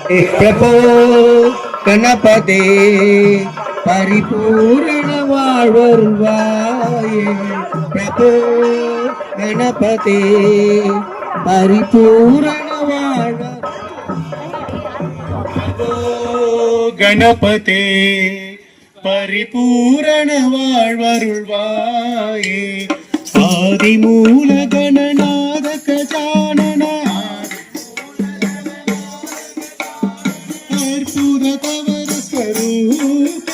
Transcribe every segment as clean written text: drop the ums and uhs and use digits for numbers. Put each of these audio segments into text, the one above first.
प्रभो गणपते परिपूर्ण வாழ்வருள்வாயே प्रभो गणपते परिपूर्ण வாழ்வ गणपते परिपूर्ण வாழ்வருள்வாயே आदिमूल गणनाद गजानन अर्पुद तवर स्वरूप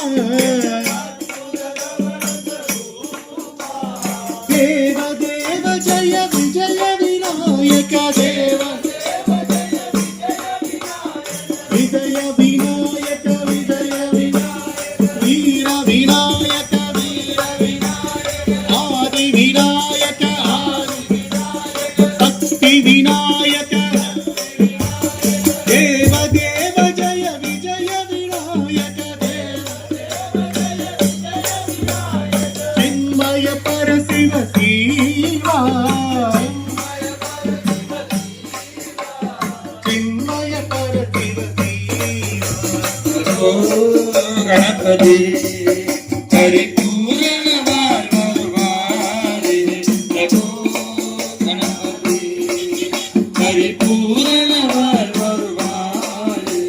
देव देव जय विजय विनायक देव विजय विनायक विजय विनायक वीर विनायक वीर विनायक आदि विनायक आदि विनायक शक्ति विनायक देव देव जय विजय विनायक देव चिन्मय पर शिव शिवा चिन्मय पर शिव गणपति परिपूर्ण வாழ்வருள்வாயே प्रभो गणपति परिपूर्ण வாழ்வருள்வாயே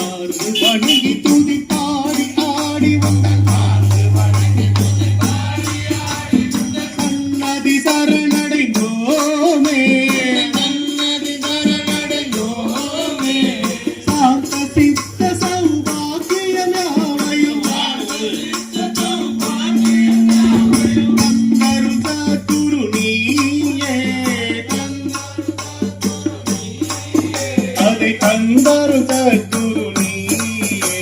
ஆர்ந்து வணங்கி துதி பாடி ஆடி வந்தார் ஆர்ந்து வணங்கி துதி பாடி ஆடி வந்தார் கண்ணதி சரணடைந்தோமே கண்ணதி சரணடைந்தோமே சாந்த சித்த சௌபாக்கியம் யாவையும் கந்தருத குரு நீயே அதை கந்தருத குரு நீயே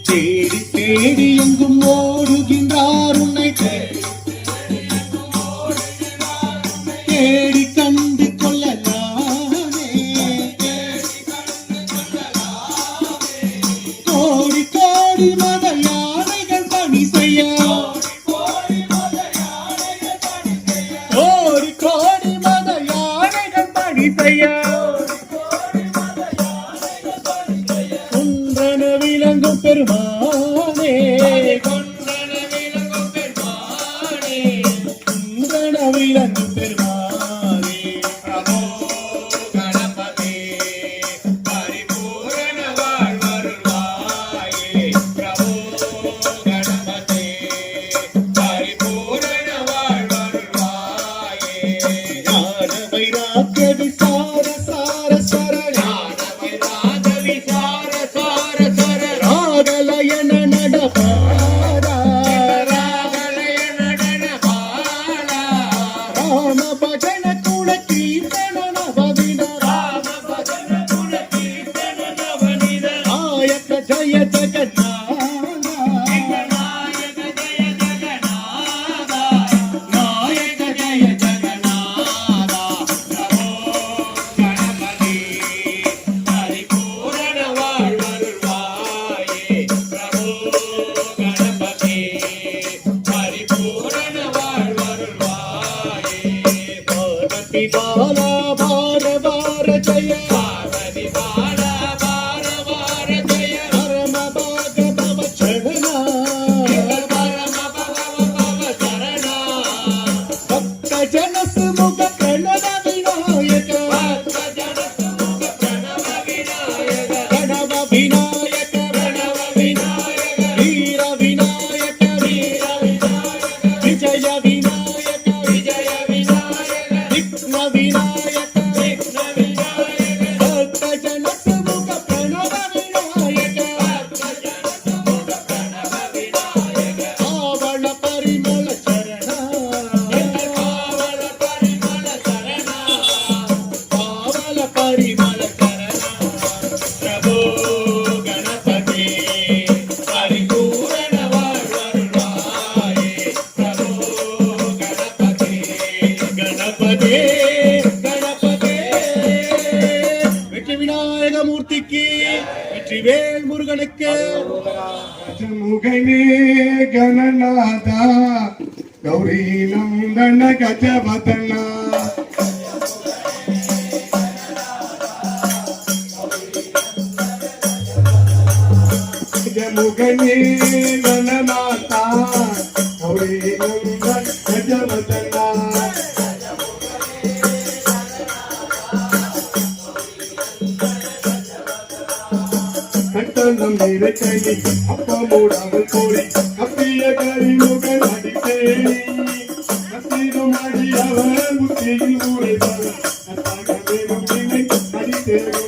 தேடி தேடி எங்கும் ஓடுகின்றார் உன்னை தேடி கண்டு கொள்ளலாமே கோடி கோடி மத யானைகள் பணி செய்ய கோடி கோடி மத யானைகள் பணி செய்ய குன்றன விளங்கும் பெருமானே குன்றன விளங்கும் பெருமானே குன்றன விளங்கும் பெருமானே பிரபோ கணபதி பரிபூரண வாழ்வருள்வாயே பிரபோ கணபதி பரிபூரண வாழ்வருள்வாயே ஞான வைராக்கிய விசார சார சரண ஞான வைராக விசார சார சர ராகலயன நடபாரா ராகலயன நடபாரா ராம பஜன குண கீர்த்தன நவவித ராம பஜன குண கீர்த்தன நவவித நாயக ஜய ஜகநாத நாயக ஜய ஜகநாத நாயக ஜய ஜகநாத பிரபோ கணபதி பரிபூரண வாழ்வருள்வாயே பிரபோ கணபதி பரிபூரண வாழ்வருள்வாயே பார்வதி பாலா பார பார ஜய பார்வதி பாலா பார பார ஜய பரம பாக பவ சரணா பரம பவ சரணா பக்த ஜன சுமுக பிரணவ விநாயக பக்த ஜன சுமுக பிரணவ விநாயக பிரணவ விநாயக பிரணவ விநாயக வீர விநாயக வீர விநாயக விஜய விநாயக விஜய விநாயக விக்ன விநாயக விக்ன விநாயக பக்த ஜன சுமுக பிரணவ விநாயக பக்த ஜன சுமுக பிரணவ விநாயக ஆவண பரிமள சரணா ஆவண பரிமள சரணா ஆவண பரிமள சரணா பிரபோ கணபதி பரிபூரண வாழ்வருள்வாயே பிரபோ கணபதி கணபதி கணபதி வெற்றி விநாயக விநாயகமூர்த்திக்கு வெற்றிவேல் முருகனுக்கு முகனே கணநாதா கௌரி நந்தன கஜவதனா முகனே கணநாதா கௌரி நந்தன கஜவதனா கட்டணம் நிறைக்கணி அப்பமூடாமல் கோரி கப்பிய கரிமுகன் அடித்தேனி கத்திரும் அடி அவர் முத்தியில் ஊரைவர் கத்தாகவே முத்தினை அடித்தேனி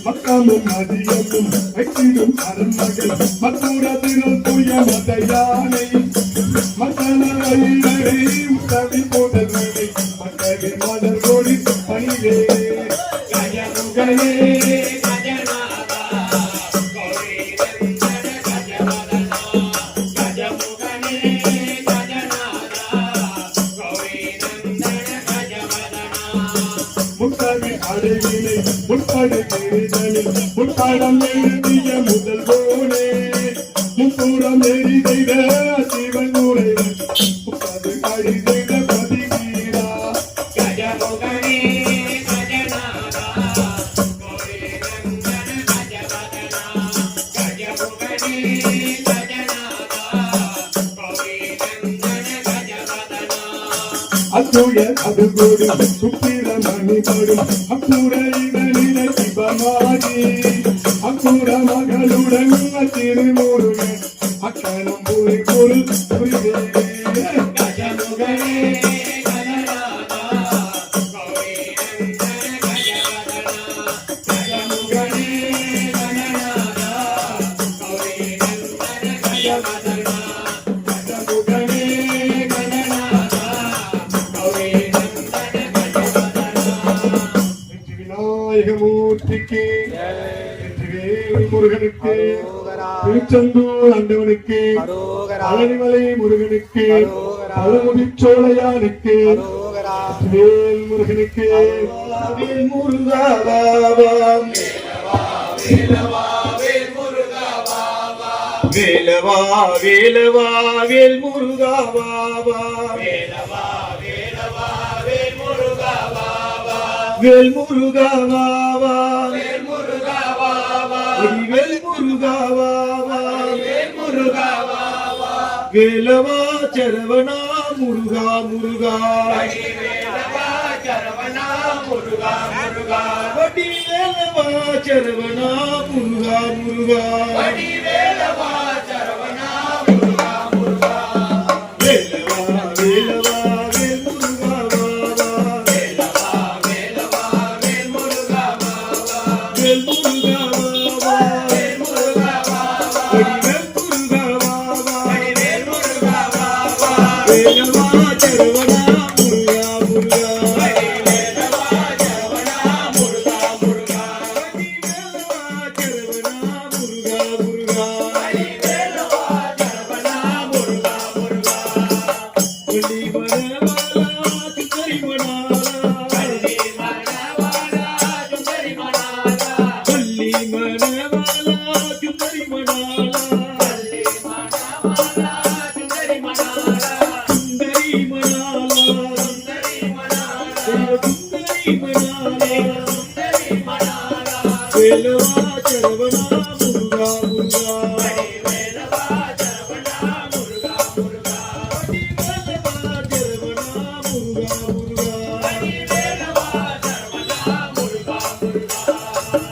மக்களும் மதியமும் வெற்றிடும் அரண்மகள் மற்றொரு புய மதையானை மக்களை உதவி போதனை மக்களின் மலர் கோடி பணிவே கஜமுகனே அடைவினை முற்படுகிறேன் முற்படம் எழுதிய முதல் போனே முப்புறம் எரி செய்த சிவன் உரைவன் முப்பது கழி செய்த பதிவீரா கஜமுகனே கஜநாதா கௌரி நந்தன கஜவதனா கஜமுகனே கஜநாதா கௌரி நந்தன கஜவதனா அத்துய அதுகோடு சுப்பிர மணிபடும் அப்புற இவனிட சிவமாகி அப்புற மகளுடன் திருமுருகன் அக்கணம் புரி பொருள் புரிவே கஜமுகனே கஜநாதா கௌரி நந்தன கஜவதனா கஜமுகனே கஜநாதா கௌரி நந்தன கஜவதனா கஜமுகனே கஜநாதா கௌரி நந்தன கஜவதனா விநாயகமூர்த்திக்கு வெற்றிவேல் முருகனுக்கு திருச்செந்தூர் ஆண்டவனுக்கு பழனிமலை முருகனுக்கு பழமுதிச்சோலையானுக்கு வெற்றிவேல் முருகனுக்கு முருகாவாம் வேலவா வேலவா வேல் முருகாவாவா வேல் முருகாவாவா வேல் முருகாவாவா வேலவா சரவணா முருகா முருகா வடி வேலவா சரவணா முருகா முருகா வேலவா வேலவா வேல் முருகாவாவா வேல் முருகாவாவா வேலவா சரவணா முருகா முருகா வேலவா சரவணா முருகா முருகா வேலவா சரவணா முருகா முருகா வேலவா சரவணா முருகா முருகா வள்ளி மணவாளா சுந்தரி மணாளா வள்ளி மணவாளா சுந்தரி மணாளா வள்ளி மணவாளா சுந்தரி மணாளா வேலவா சரவணா முருகா முருகா வேலவா சரவணா முருகா முருகா வேலவா சரவணா முருகா முருகா வேலவா சரவணா முருகா முருகா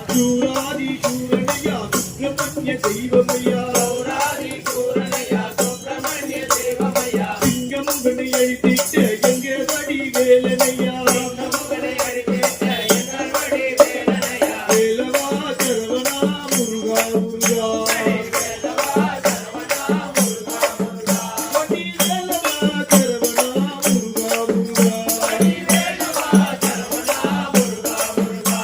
சூராதி சூரனையா சுப்பிரமணிய தெய்வமையா சூராதி சூரனையா சுப்பிரமணிய தெய்வமையா சிங்கமுகனை அழித்திட்ட எங்க வடி வேலனையா சிங்கமுகனை அழித்திட்ட எங்க வடி வேலனையா வேலவா சரவணா முருகா முருகா வேலவா சரவணா முருகா முருகா வடி வேலவா சரவணா முருகா முருகா வடி வேலவா சரவணா முருகா முருகா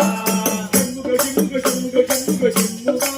சண்முக சண்முக சண்முக சண்முக சண்முகா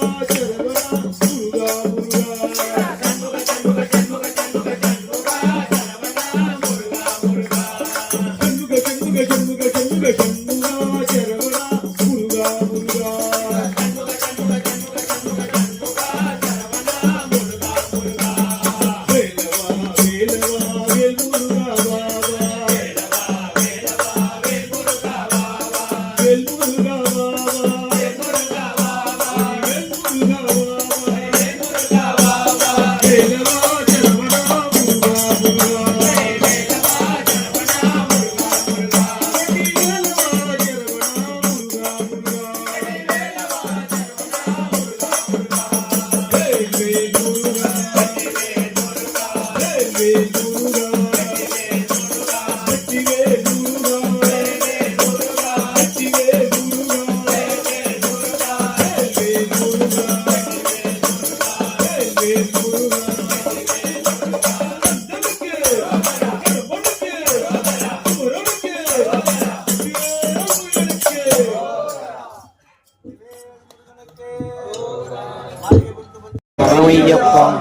ஐயப்பன்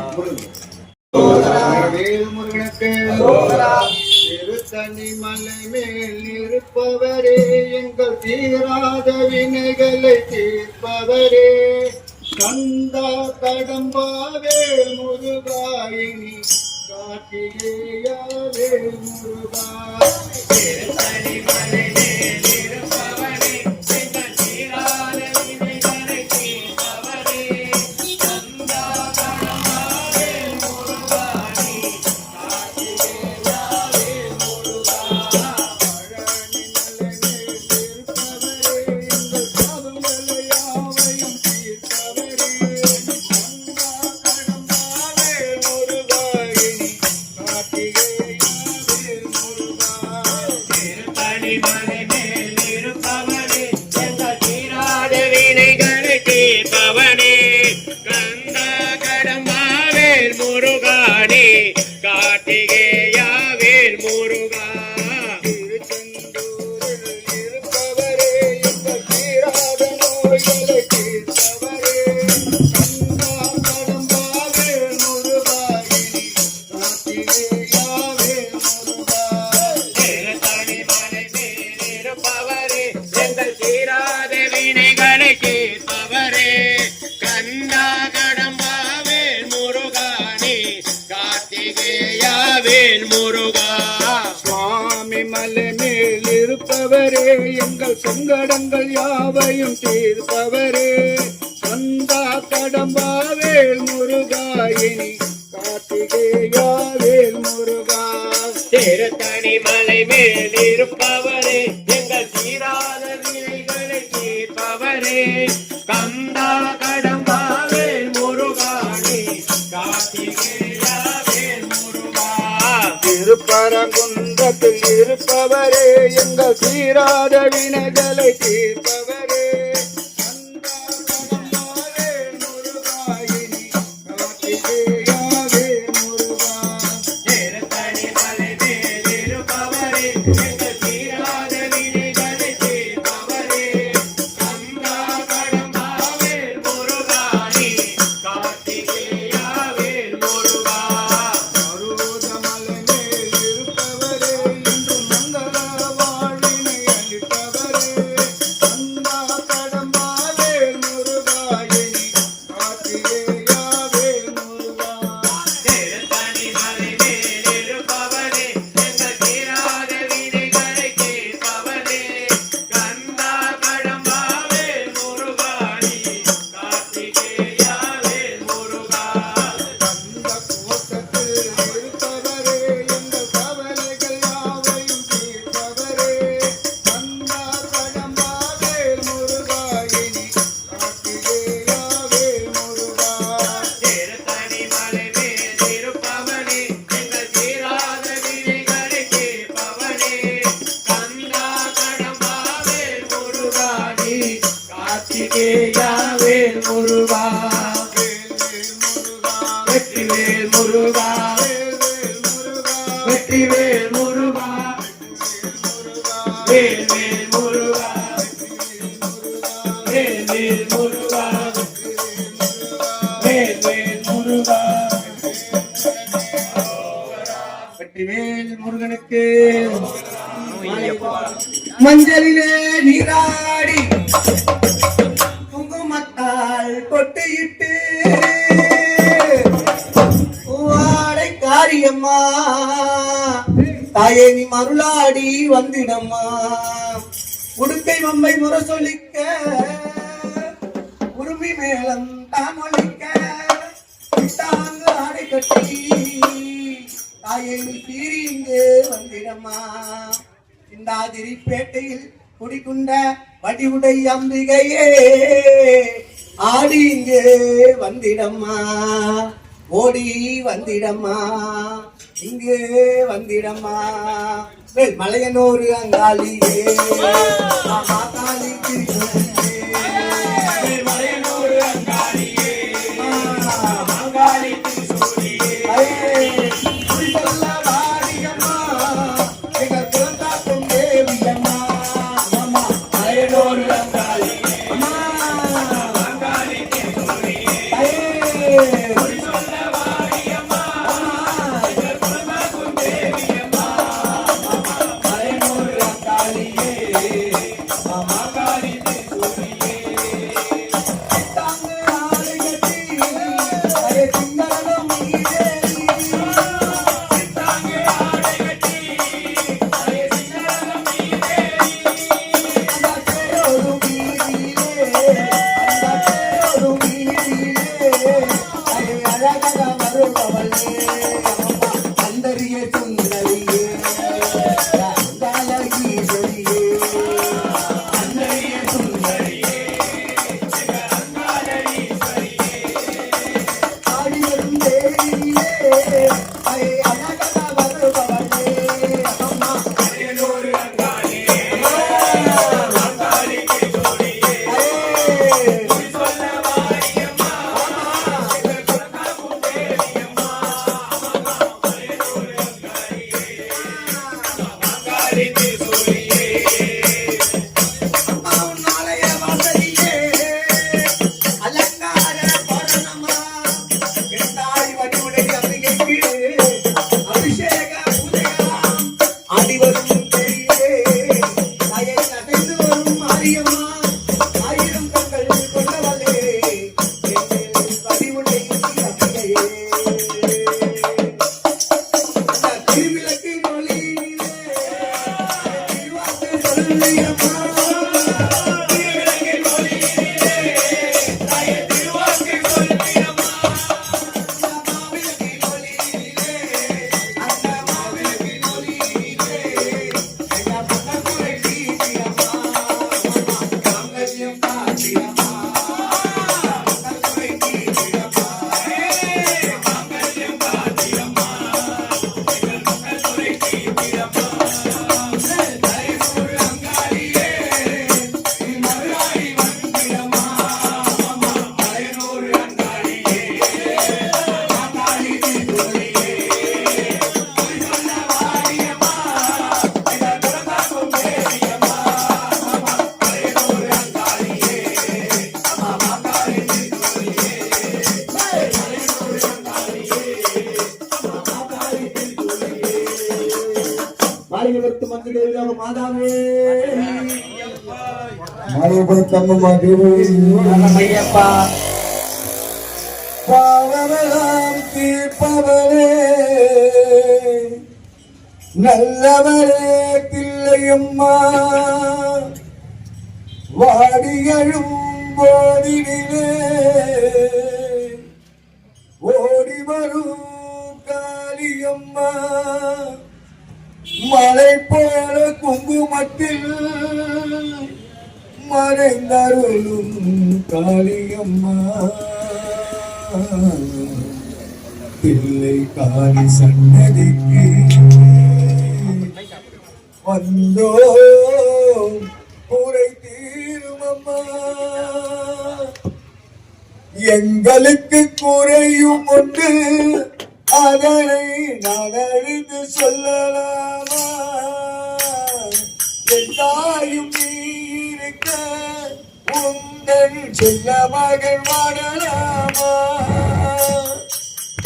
வேல் முருகனுக்கு திருத்தணி மலை மேல் இருப்பவரே எங்கள் தீராத வினைகளை தீர்ப்பவரே கந்தா கடம்பாவே முருகாயினி கார்த்திகேயாவே முருகா திருத்தணி மலை மேல் இருப்பவரே எங்கள் தீராத வினைகளை தீர்ப்பவரே கந்தா கடம்பாவே முருகாயினி கார்த்திகேயாவே முருகா பழனி மலை மேல் இருப்பவரே எங்கள் பாவங்களை யாவையும் தீர்ப்பவரே கந்தா கடம்பாவே முருகாயினி கார்த்திகேயாவே முருகா திருப்பணி மலை மேல் இருப்பவனே எங்கள் தீராத வினைகளை தீர்ப்பவனே கந்தா கடம்பாவேல் முருகானே கார்த்திகேயாவேல் முருகா திருச்செந்தூரில் இருப்பவரே எங்கள் தீராத நோய்களை தீர்ப்பவரே கந்தா கடம்பாவேல் முருகாயினி கார்த்திகேயாவேல் முருகா திருத்தணி மலை மேல் இருப்பவரே எங்கள் தீராத வினைகளை தீர்ப்பவரே கந்தா கடம்பாவேல் முருகானே கார்த்திகேயாவேல் முருகா சுவாமி மலை மேல் இருப்பவரே எங்கள் சங்கடங்கள் யாவையும் தீர்ப்பவரே கந்தா கடம்பாவேல் முருகாயினி கார்த்திகேயாவேல் முருகா திருத்தணி மலை மேல் இருப்பவரே எங்கள் தீராத வினைகளை தீர்ப்பவரே கந்தா கடம்பாவேல் முருகானே கார்த்திகேயாவேல் முருகா திருப்பரங்குன்றத்தில் இருப்பவரே எங்கள் தீராத வினைகளை தீர்ப்பவரே கந்தா கடம்பாவேல் முருகாயினி கார்த்திகேயாவேல் முருகா திருத்தணி மலை மேல் இருப்பவரே எங்கள் தீராத வினைகளை தீர்ப்பவரே கந்தா கடம்பாவேல் முருகானே கார்த்திகேயாவேல் முருகா மருதமலை மேல் இருப்பவரே என்றும் மங்கள வாழ்வினை அளிப்பவரே கந்தா கடம்பாவேல் முருகாயினி கார்த்திகேயாவேல் முருகா திருத்தணி மலை மேல் இருப்பவரே எங்கள் தீராத வினைகளை தீர்ப்பவரே கந்தா கடம்பாவேல் முருகானே கார்த்திகேயாவேல் முருகா கந்த கோட்டத்தில் இருப்பவரே எங்கள் கவலைகள் யாவையும் தீர்ப்பவரே கந்தா கடம்பாவேல் முருகாயினி கார்த்திகேயாவேல் முருகா திருத்தணி மலை மேல் இருப்பவனே எங்கள் தீராத வினைகளை தீர்ப்பவனே கந்தா கடம்பாவேல் முருகானே கார்த்திகேயாவேல் முருகா வெற்றிவேல் முருகா வெற்றிவேல் முருகா வேல்வேல் முருகா வேல்வேல் முருகா வேல்வேல் முருகா வெற்றிவேல் முருகனுக்கு மஞ்சளிலே நீராடி குங்குமத்தால் கொட்டியிட்டு வாடை காரியம்மா தாயே நீ மருளாடி வந்திடம்மா உடுக்கை மம்பை முரசொலிக்க உருமி மேளம் தாமொழிக்க தாங்கு ஆடை கட்டி தாயை நீ சீறி இங்கு வந்திடம்மா சிந்தாதிரிப்பேட்டையில் குடிக்குண்ட வடிவுடை அம்பிகையே ஆடி இங்கு வந்திடம்மா ஓடி வந்திடம்மா இங்கு வந்திடம்மா மலையனூர் அங்காளியே மாதாளி மலையனூர் அங்காளியே அங்காளி மலையனூர் மாதாவே மாரியப்பா பாவமெல்லாம் தீர்ப்பவரே நல்லவரே தில்லையம்மா வாடியழும் போதினிலே ஓடி வரும் காளியம்மா மலை போல குங்குமத்தில் மறைந்தருளும் காளியம்மா பிள்ளை காளி சன்னதிக்கு வந்தோ குறை தீருமம்மா எங்களுக்கு குறையும் உண்டு அதனை நான் அழுது சொல்லலாமா என் தாயும் நீ இருக்க உந்தன் செல்ல மகன் வாழலாமா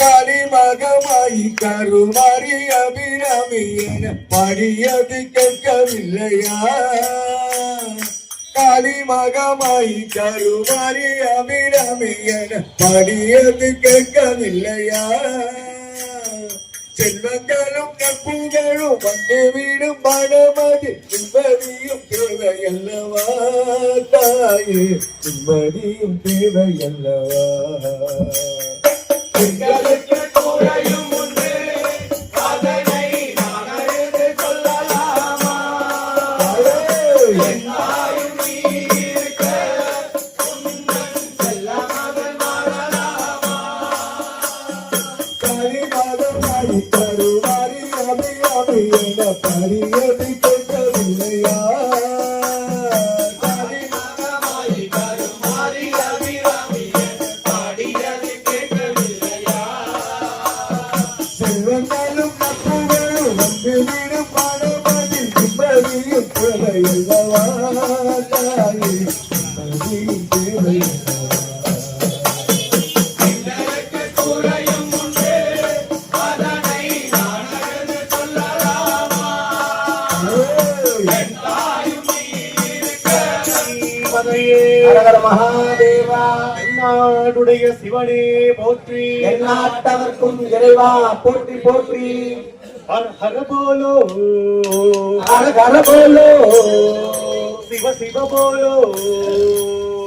காளிமகமாய் கருமாறி அபிராமி என பாடியது கேட்கவில்லையா காளிமகமாய் கருமாறி அபிராமி என பாடியது கேட்கவில்லையா செல்வங்களும் நட்புகளும் வந்து வீடும் மனமது நிம்மதியும் தேவையல்லவா தாயே நிம்மதியும் தேவையல்லவா எங்களுக்கு குறையும் உண்டு அதனை நான் அழுது சொல்லலாமா என் தாயும் நீ இருக்க உந்தன் செல்ல மகன் வாழலாமா காளிமகமாய் கருமாறி அபிராமி என பாடியது கேட்கவில்லையா காளிமகமாய் கருமாறி அபிராமி என பாடியது செல்வங்களும் நட்புகளும் வந்து வீடும் பாடமதில் நிம்மதியும் தேவையல்லவா தாயே நிம்மதியும் தேவையல்லவா எங்களுக்கு குறையும் உண்டு அதனை நான் அழுது சொல்லலாமா என் தாயும் நீ இருக்க மகாதேவா நாடுடைய சிவனே போற்றி எந்நாட்டவர்க்கும் இறைவா போற்றி போற்றி ஹர ஹர போலோ ஹர ஹர போலோ சிவ சிவ போலோ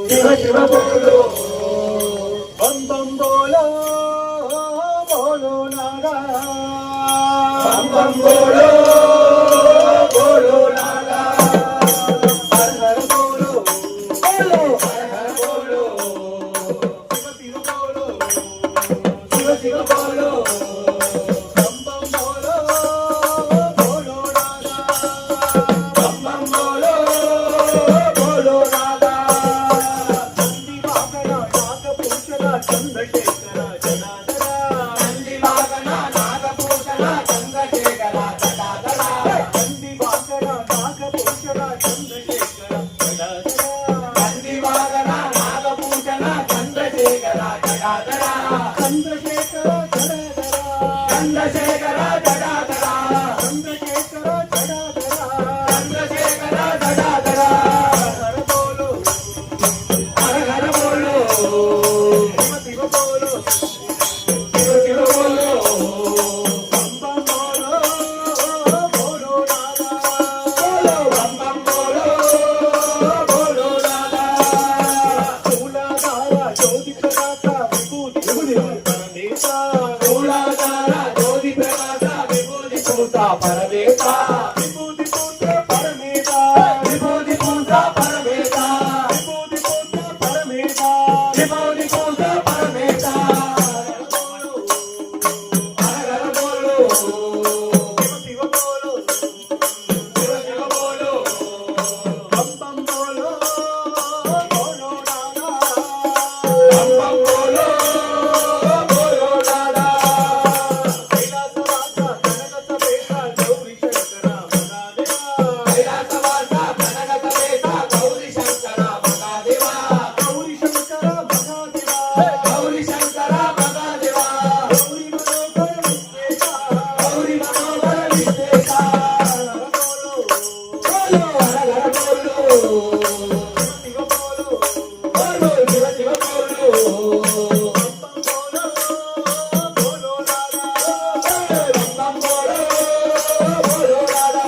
சிவ சிவ போலோ பம் பம் போலோ போலோ நாதா பம் பம் போலோ போலோ நாதா ஹர ஹர போலோ போலோ சிவ சிவ போலோ பம் பம் போலோ போலோ நாதா பம் பம் போலோ போலோ நாதா ஜடாதரா சந்திரசேகர ஜடாதரா சந்திரசேகர ஜடாதரா சந்திரசேகர ஜடாதரா சந்திரசேகர ஜடாதரா ஹர போலோ ஹர ஹர போலோ சிவ சிவ போலோ சிவ சிவ போலோ பம்பம் போலோ போலோ ராதா போலோ பம் பம் போலோ போலோ ராதா மூலாதார ஜோதி பிரகாச விபூதி பரமேசா மூலாதார ஜோதி பிரகாச விபூதி பூதா பரமேசா விபூதி பூத்த பரமேசா விபூதி பூதா பரமேசா விபூதி பூத்த பரமேசா விபூதி பூதா பரமேசா ஹர ஹர போலோ சிவ போலோ சிவ சிவ போலோ பம்பம் போலோ போலோ ராதா பம் பம் போலோ போலோ ராதா கைலாசவாச கனகசபேச கௌரி சங்கர மகாதேவா கைலாசவாச கனகசபேச கௌரி சங்கர மகாதேவா கௌரி சங்கர மகாதேவா கௌரி சங்கர மகாதேவா கௌரி மனோகர விஸ்வேசா கௌரி மனோகர விஸ்வேசா போலோ ஹர ஹர போலோ சிவ போலோ போலோ சிவ சிவ போலோ பம்பம் போலோ போலோ ராதா பம் போலோ போலோ ராதா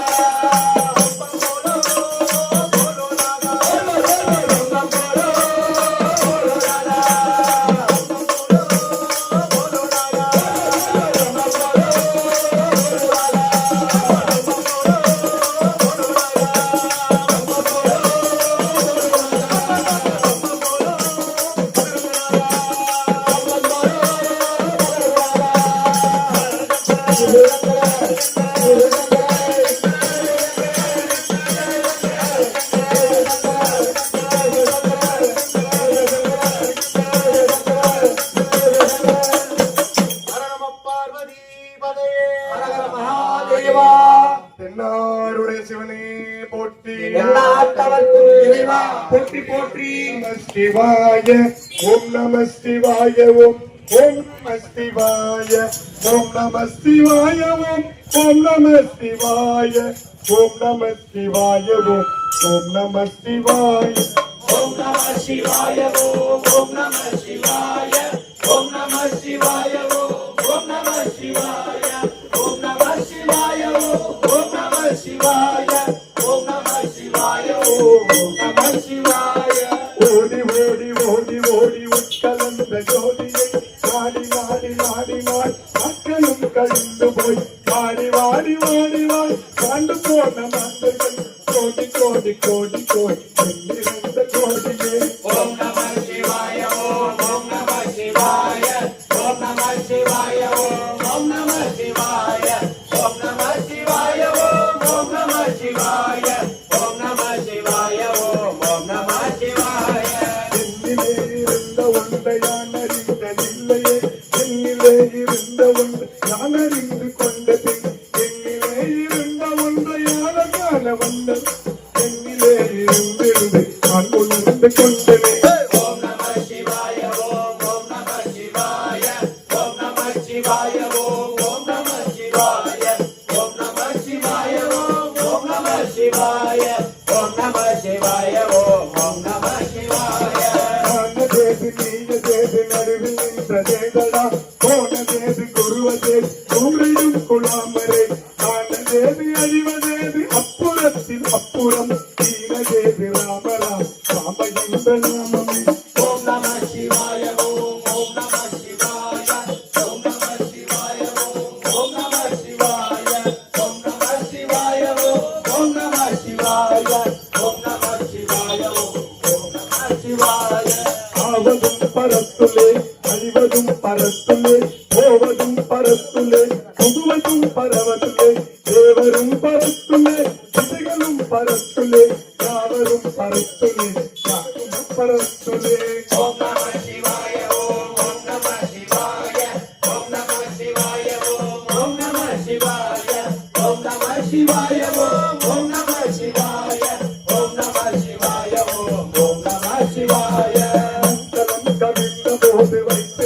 பம்பம் போலோ போலோ ராதா பம் போலோ போலோ ராதா போலோ ராதா ஹர நம பார்வதி பதையே ஹர ஹர மகாதேவா தென்னாருடைய சிவனே போற்றி எந்நாட்டவர்க்கும் இறைவா போற்றி போற்றி நம சிவாய ஓம் நம சிவாய ஓம் ஓம் நம சிவாய ஓம் நம சிவாய ஓம் நம சிவாய ஓம் நம சிவாய ஓம் நம சிவாய ஓம் நம சிவாய ஓம் நம சிவாய ஓம் நம சிவாய ஓம் நம சிவாய ஓம் நம சிவாய ஓம் நம சிவாய ஓம் நம சிவாய ஓம் நம சிவாய ஓடி ஓடி ஓடி ஓடி உட்கலந்த ஜோதியை நாடி நாடி நாடி நாள் மக்களும் கழிந்து போய் வாடி வாடி வாடி வாய் காண்டு போன மந்தர்கள் கோடி கோடி கோடி கோடி எண்ணிறந்த கோடியே ஓம் நம சிவாய ஓம் நம சிவாய ஓம் நம சிவாய ஓம் நம சிவாய ஓம் நம சிவாய ஓம் நம சிவாய ஓம் நம சிவாய ஓம் நம சிவாய என்னிலே இருந்த ஒன்றை நான் அறிந்ததில்லையே என்னிலே இருந்த ஒன்றை நான் அறிந்து கொண்ட பின் என்னிலே இருந்த ஒன்றை யார காண வந்தது என்னிலே இருந்திருந்து நான் உணர்ந்து கொண்டனே ஓம் நம சிவாய ஓம் நம சிவாய ஓம் நம சிவாய ஓம் நம சிவாய ஓம் நம சிவாய ஓம் நம சிவாய ஓம் நம சிவாய ஓம் நம சிவாய ஆனதேது நீயதேது நடுவில் நின்றதேதடா போனதேது குருவதேது கூரையும் குழாமரே ஆனதேது அழிவதேது அப்புறத்தில் அப்புறம் தீனதேது ராமராம் ராம என்ற நாமமே ஓம் நம சிவாய ஓம் நம சிவாய ஓம் நம சிவாய ஓம் நம சிவாய ஓம் நம சிவாய ஓம் நம சிவாய ஓம் நம சிவாய ஓம் நம சிவாய ஆவதும் பரத்துலே அழிவதும் பரத்துலே போவதும் பரத்துலே புதுவதும் பரவத்துலே தேவரும் பரத்துலே திசைகளும் பரத்துலே யாவரும் பரத்துலே யாரும் பரத்துலே ஓம் நம சிவாய ஓம் நம சிவாய ஓம் நம சிவாய ஓம் நம சிவாய ஓம் நம சிவாய ஓம் நம சிவாய ஓம் நம சிவாய ஓம் நம சிவாய மங்களம் கவிழ்ந்த போது வைத்து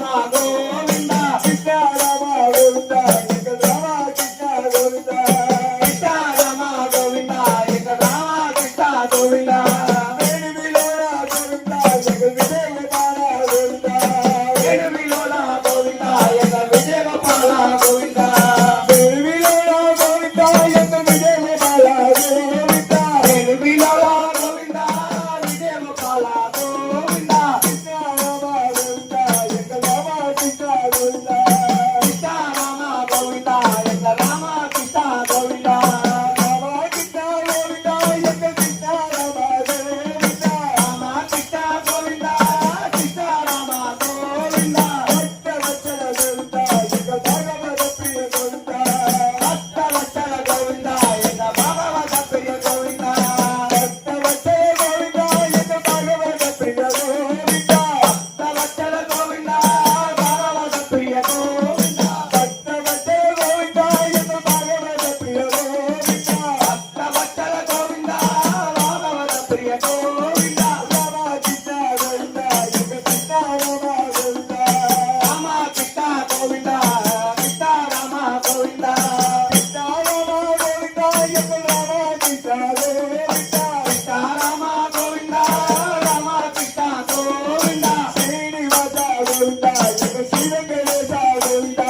எங்க ஸ்ரீரங்கேசா கோவிந்தா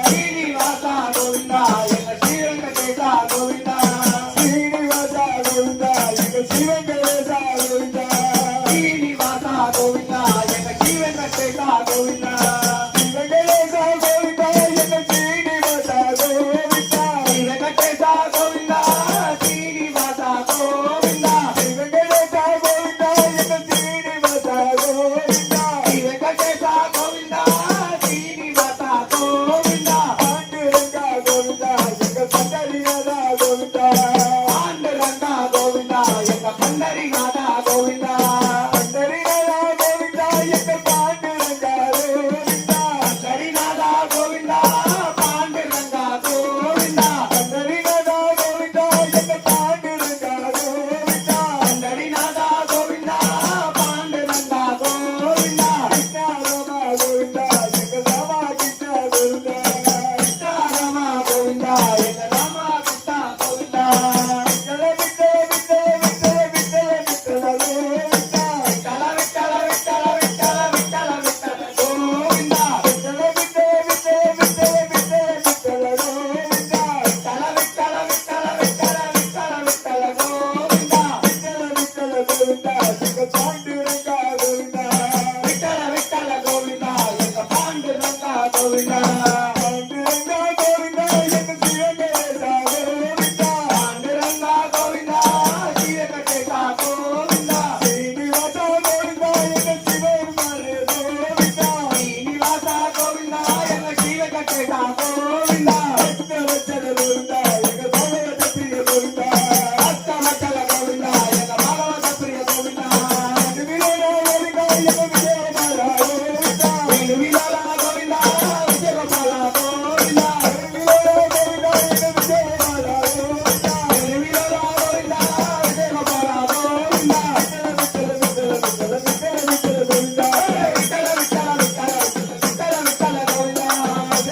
ஸ்ரீனிவாசா கோவிந்தா எங்க ஸ்ரீரங்கேசா கோவிந்தா ஸ்ரீனிவாசா கோவிந்தா எங்க ஸ்ரீரங்கேசா கோவிந்தா ஸ்ரீனிவாசா கோவிந்தா எங்க ஸ்ரீரங்கேசா கோவிந்தா ஸ்ரீரங்கேசா கோவிந்தா எங்க ஸ்ரீனிவாசா கோவிந்தா ஸ்ரீரங்கேசா கோவிந்தா ஸ்ரீனிவாசா கோவிந்தா ஸ்ரீரங்கேசா கோவிந்தா எங்க ஸ்ரீனிவாசா கோவிந்தா ஸ்ரீரங்கேசா கோவிந்தா ஸ்ரீனிவாசா கோவிந்தா பாண்டுரங்கா கோவிந்தா எங்க பண்டரிநாதா கோவிந்தா பாண்டுரங்கா கோவிந்தா எங்க பண்டரிநாதா கோவிந்தா பண்டரிநாதா கோவிந்தா எங்க பாண்டுரங்கா கோவிந்தா பண்டரிநாதா கோவிந்தா பாண்டுரங்கா கோவிந்தா பண்டரிநாதா கோவிந்தா எங்க பாண்டுரங்கா கோவிந்தா பண்டரிநாதா கோவிந்தா பாண்டுரங்கா கோவிந்தா கிருஷ்ணாரமா கோவிந்தா எங்க ராமா கிருஷ்ணா கோவிந்தா ராமா கோவிந்தா எங்க ராமா கிருஷ்ணா கோவிந்தா விட்டல விட்டல விட்டல விட்டல விட்டல கோவிந்தா விட்டல விட்டல விட்டல விட்டல விட்டல விட்டல கோவிந்தா விட்டல விட்டல விட்டல விட்டல விட்டல விட்டல கோவிந்தா விட்டல விட்டல விட்டல விட்டல விட்டல விட்டல கோவிந்தா விட்டல விட்டல கோவிந்தா எங்க பாண்டுரங்கா கோவிந்தா விட்டல விட்டல கோவிந்தா எங்க பாண்டுரங்கா கோவிந்தா பாண்டுரங்கா கோவிந்தா எங்க ஸ்ரீரங்கேசா கோவிந்தா பாண்டுரங்கா கோவிந்தா ஸ்ரீரங்கேசா கோவிந்தா ஸ்ரீனிவாசா கோவிந்தா எங்க சிவபெருமானே கோவிந்தா ஸ்ரீனிவாசா கோவிந்தா எங்க ஸ்ரீரங்கேசா கோவிந்தா பக்தவச்சல கோவிந்தா எங்க பகவத பிரிய கோவிந்தா அஷ்டமச்சல கோவிந்தா எங்க பகவத பிரிய கோவிந்தா வினோதா கோவிந்தா எங்க விஜயகுமாரா கோவிந்தா விலாலா கோவிந்தா விஜயகோபாலா கோவிந்தா வினோதா கோவிந்தா எங்க விஜயகுமாரா கோவிந்தா விலாலா கோவிந்தா விஜயகோபாலா கோவிந்தா விட்டல விட்டல விட்டல விட்டல விட்டல கோவிந்தா விட்டல விட்டல விட்டல விட்டல விட்டல கோவிந்தா விட்டல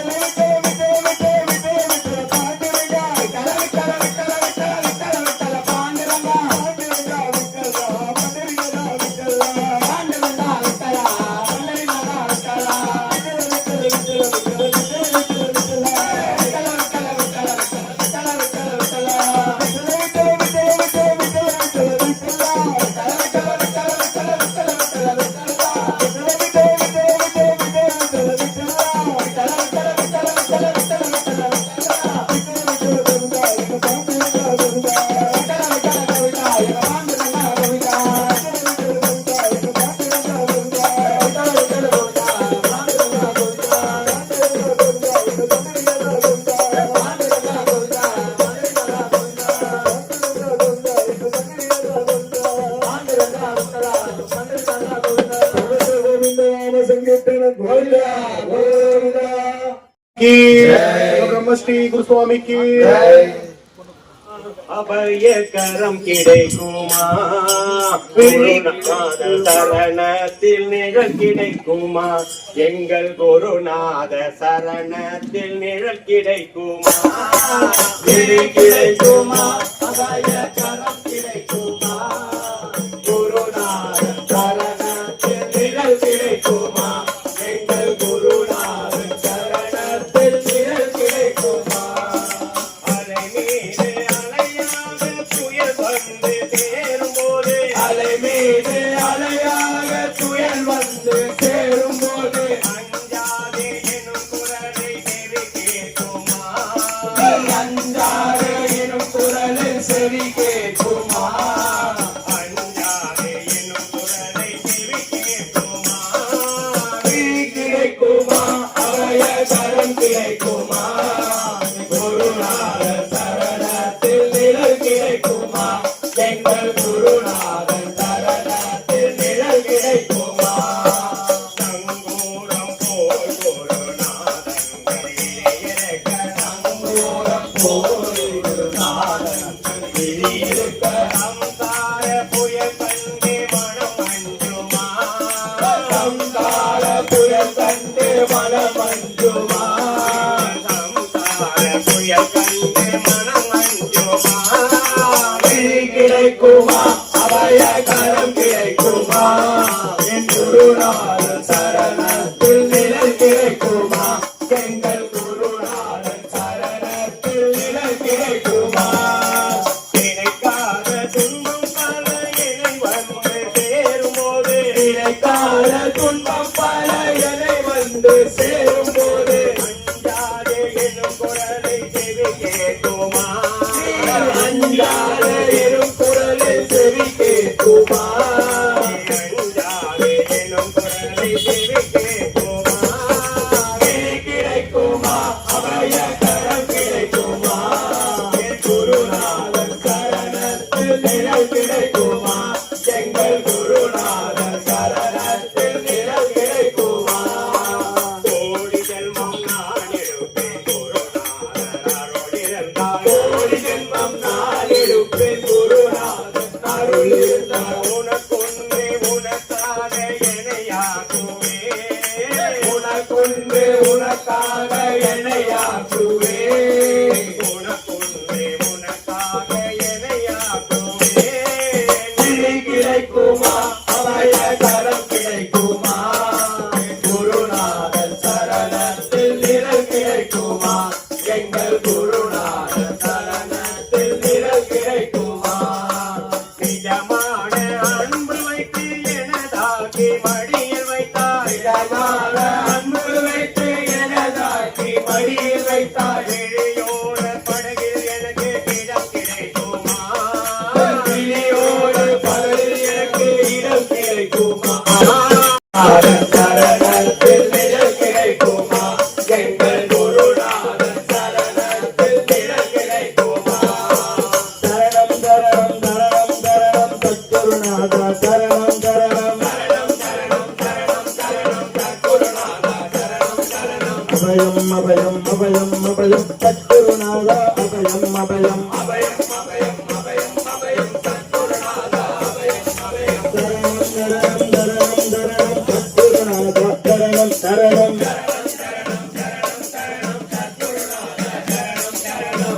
விட்டல விட்டல விட்டல விட்டல பாண்டுரங்கா விட்டல விட்டல விட்டல விட்டல விட்டல விட்டல பாண்டுரங்கா பாண்டுரங்கா விட்டலா பண்டரிநாதா விட்டலா பாண்டுரங்கா விட்டலா பண்டரிநாதா விட்டலா விட்டல விட்டல விட்டல விட்டல விட்டல விட்டல விட்டல விட்டல விட்டல விட்டல விட்டல விட்டல விட்டல பிரம்மஸ்ரீ குருசுவாமி கி அபயகரம் கிடைக்குமா குருநாத சரணத்தில் நிழல் கிடைக்குமா எங்கள் குருநாத சரணத்தில் நிழல் கிடைக்குமா கிடைக்குமா அபய கரம் கிடைக்குமா குருநாதன் சரணத்தில் நிழல் கிடைக்குமா எங்கள் குருநாதன் சரணத்தில் நிழல் கிடைக்குமா அலை மீது அலையாக புயல் வந்து சேரும்போது அலை மீது அலையாக துயல் வந்து சேரும்போது அஞ்சாதே எனும் குரலை செவி கேட்குமா அஞ்சாறு எனும் குரலில் செவி கேட்குமா அஞ்சாதே எனும் குரலை செவி கேட்குமா கிடைக்குமா அபய கரம் கிடைக்குமா குருநாதன் சரணத்தில் நிழல் கிடைக்குமா எங்கள் குருநாதன் சரணத்தில் நிழல் கிடைக்குமா தங்கூரம் போல் குருநாதன் இறக்க நங்கூரம் போல் குருநாதன் விழியிருக்க சம்சார புயல் கண்டு மனம் அஞ்சுமா சம்சார புயல் கண்டு மனம் அஞ்சுமா சம்சார புயல் கண்டு மனம் அஞ்சுமா கிடைக்குமா அபய கரம் கிடைக்குமா என் குருநாதன் சரணத்தில் நிலை வந்து சேரும் போது அஞ்சாதே எனும் குரலை செவி கேட்குமா அஞ்சாத எனும் குரலை செவி கேட்குமா அஞ்சாதே எனும் குரலை செவி கேட்குமா கிடைக்குமா அபய கரம் கிடைக்குமா என் குருநாதன் சரணத்தில் நிழல் கிடைக்குமா எங்கள் குருநாதன் சரணத்தில் நிழல் கிடைக்குமா கோடி ஜென்மம் நான் இருப்பேன் குருநாதர் அருளிருந்தால் கோடி ஜென்மம் நான் இருப்பேன் குருநாதன் அருள் இருந்தால் உனக்கொன்றே உனக்காக எனையாக்குவே உனக்கொன்று உனக்காக என்னையாக்குவே உனக்கொன்றே உனக்காக எனையாக்குவே கிளி கிடைக்குமா அபய கரம் கிடைக்குமா குருநாதன் சரணத்தில் நிழல் கிடைக்குமா எங்கள் குருநாதன் சரணத்தில் நிழல் கிடைக்குமா நிஜமான அன்பு வைத்து எனதாக்கி மடியில் வைத்தாய் இதனால அன்பு வைத்து எனதாக்கி மடியில் வைத்தாய் விழியோர படகில் எனக்கு இடம் கிடைக்குமா கிளியோடு பகலில் எனக்கு இடம் கிடைக்குமா சரணத்தில் நிழல் கிடைக்குமா எங்கள் குருநாதன் சரணத்தில் நிழல் கிடைக்குமா சரணம் சரணம் சரணம் சரணம் சத்குருநாதா சரணம் சரணம் அபயம் அபயம் அபயம் அபயம் சத்குருநாதா அபயம் அபயம் சரணம் சரணம் சரணம் சத்குருநாதா சரணம் சரணம்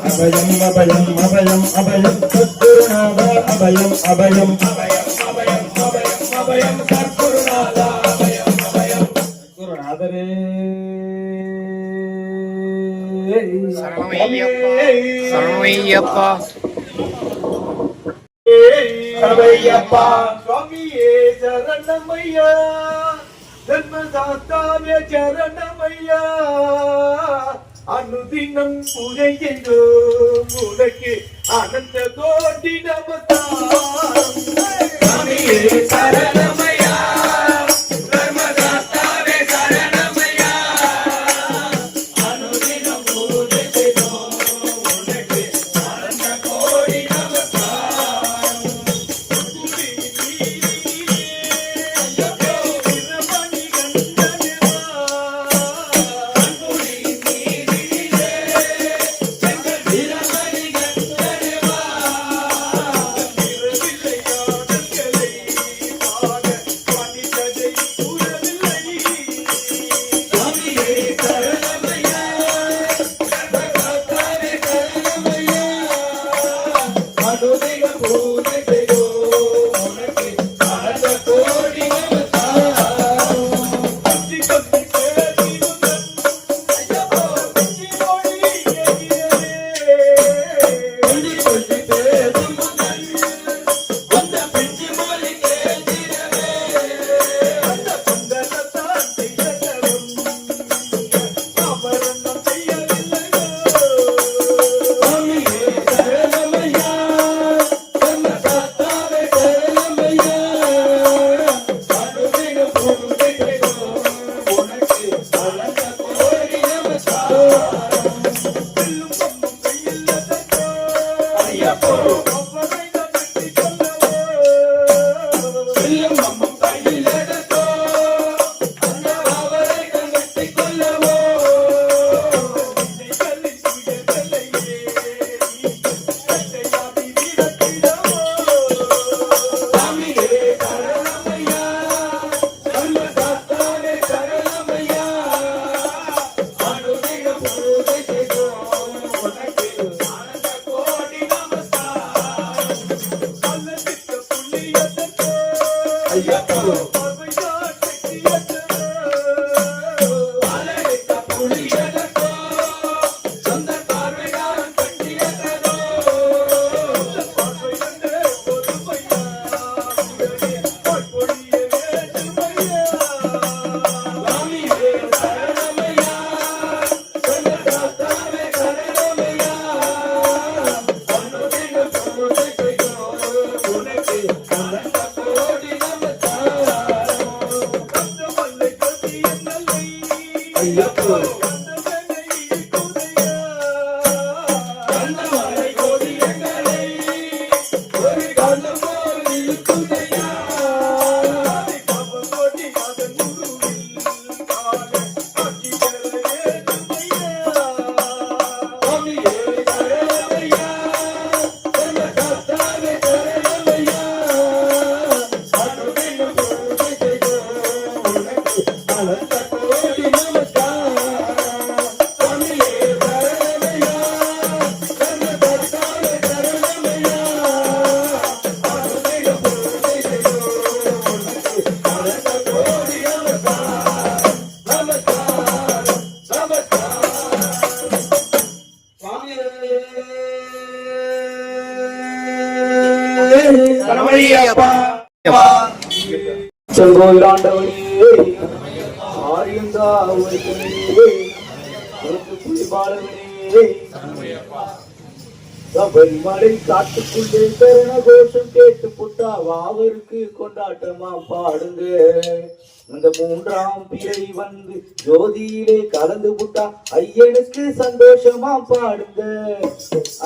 அபயம் அபயம் அபயம் அபயம் சத்குருநாதா அபயம் அபயம் அபயம் சத்குருநாதா குருநாதரே சரணையப்பா சபையப்பா சுவாமியே சரணமையா தர்மசாஸ்தாவே சரணமையா அனுதினம் பூஜை செய்தோம் உனக்கு ஆனந்த கோடி நமஸ்காரம் சாமியே சரணமையா தர்மசாஸ்தாவே சரணமையா அனுதினம் பூஜை செய்தோம் உனக்கு ஆனந்த கோடி நமஸ்காரம் திருவிளையாடல்களை ஐயப்போ கண்ணமலை கோடி எங்களை ஒரு காலம் போல் இழுக்குதையா சுவாமியே சரணமையா என்ற கர்த்தாவே சரணமையா அருள் வேண்டும் பொருளை செய்தோம் உனக்கு அனந்த கோடி நமஸ்காரம் சுவாமியே சரணமையா என்ற கர்த்தாவே சரணமையா அருள் வேண்டும் பொருளை செய்தோம் உனக்கு அனந்த கோடி நமஸ்காரம் நமஸ்காரம் சரவணையப்பா. செங்கோயிலாண்டவனே ஆரியங்கா ஒருத்தனே புலிபாலவனே சபரிமலை காட்டுக்குள்ளே கருண கோஷம் கேட்டு புட்டா வாவருக்கு கொண்டாட்டமா பாடுங்க அந்த மூன்றாம் பிறை வந்து ஜோதியிலே கலந்து புட்டா ஐயனுக்கு சந்தோஷமா பாடுங்க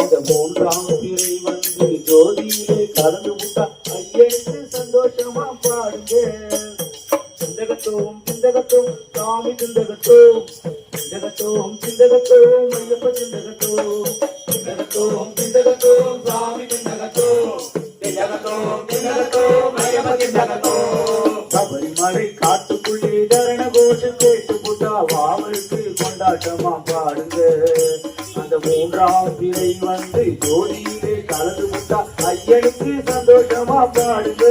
அந்த மூன்றாம் பிறை வந்து ஜோதியிலே கலந்து புட்டா ஐயனுக்கு சந்தோஷமா பாடுங்க சிந்தகத்தோம் சிந்தகத்தோம் சாமி சிந்தகத்தோம் சிந்தகத்தோம் சிந்தகத்தோம் ஐயப்ப சிந்தகத்தோம் சிந்தகத்தோம் சிந்தகத்தோம் சாமி சிந்தகத்தோம் சிந்தகத்தோம் சிந்தகத்தோம் ஐயப்ப சிந்தகத்தோம் சபரிமலை காட்டுக்குள்ளே தரண கோஷம் கேட்டு புட்டா வாவருக்கு கொண்டாட்டமா பாடுங்க அந்த மூன்றாம் பிறை வந்து ஜோதியிலே கலந்து புட்டா ஐயனுக்கு சந்தோஷமா பாடுங்க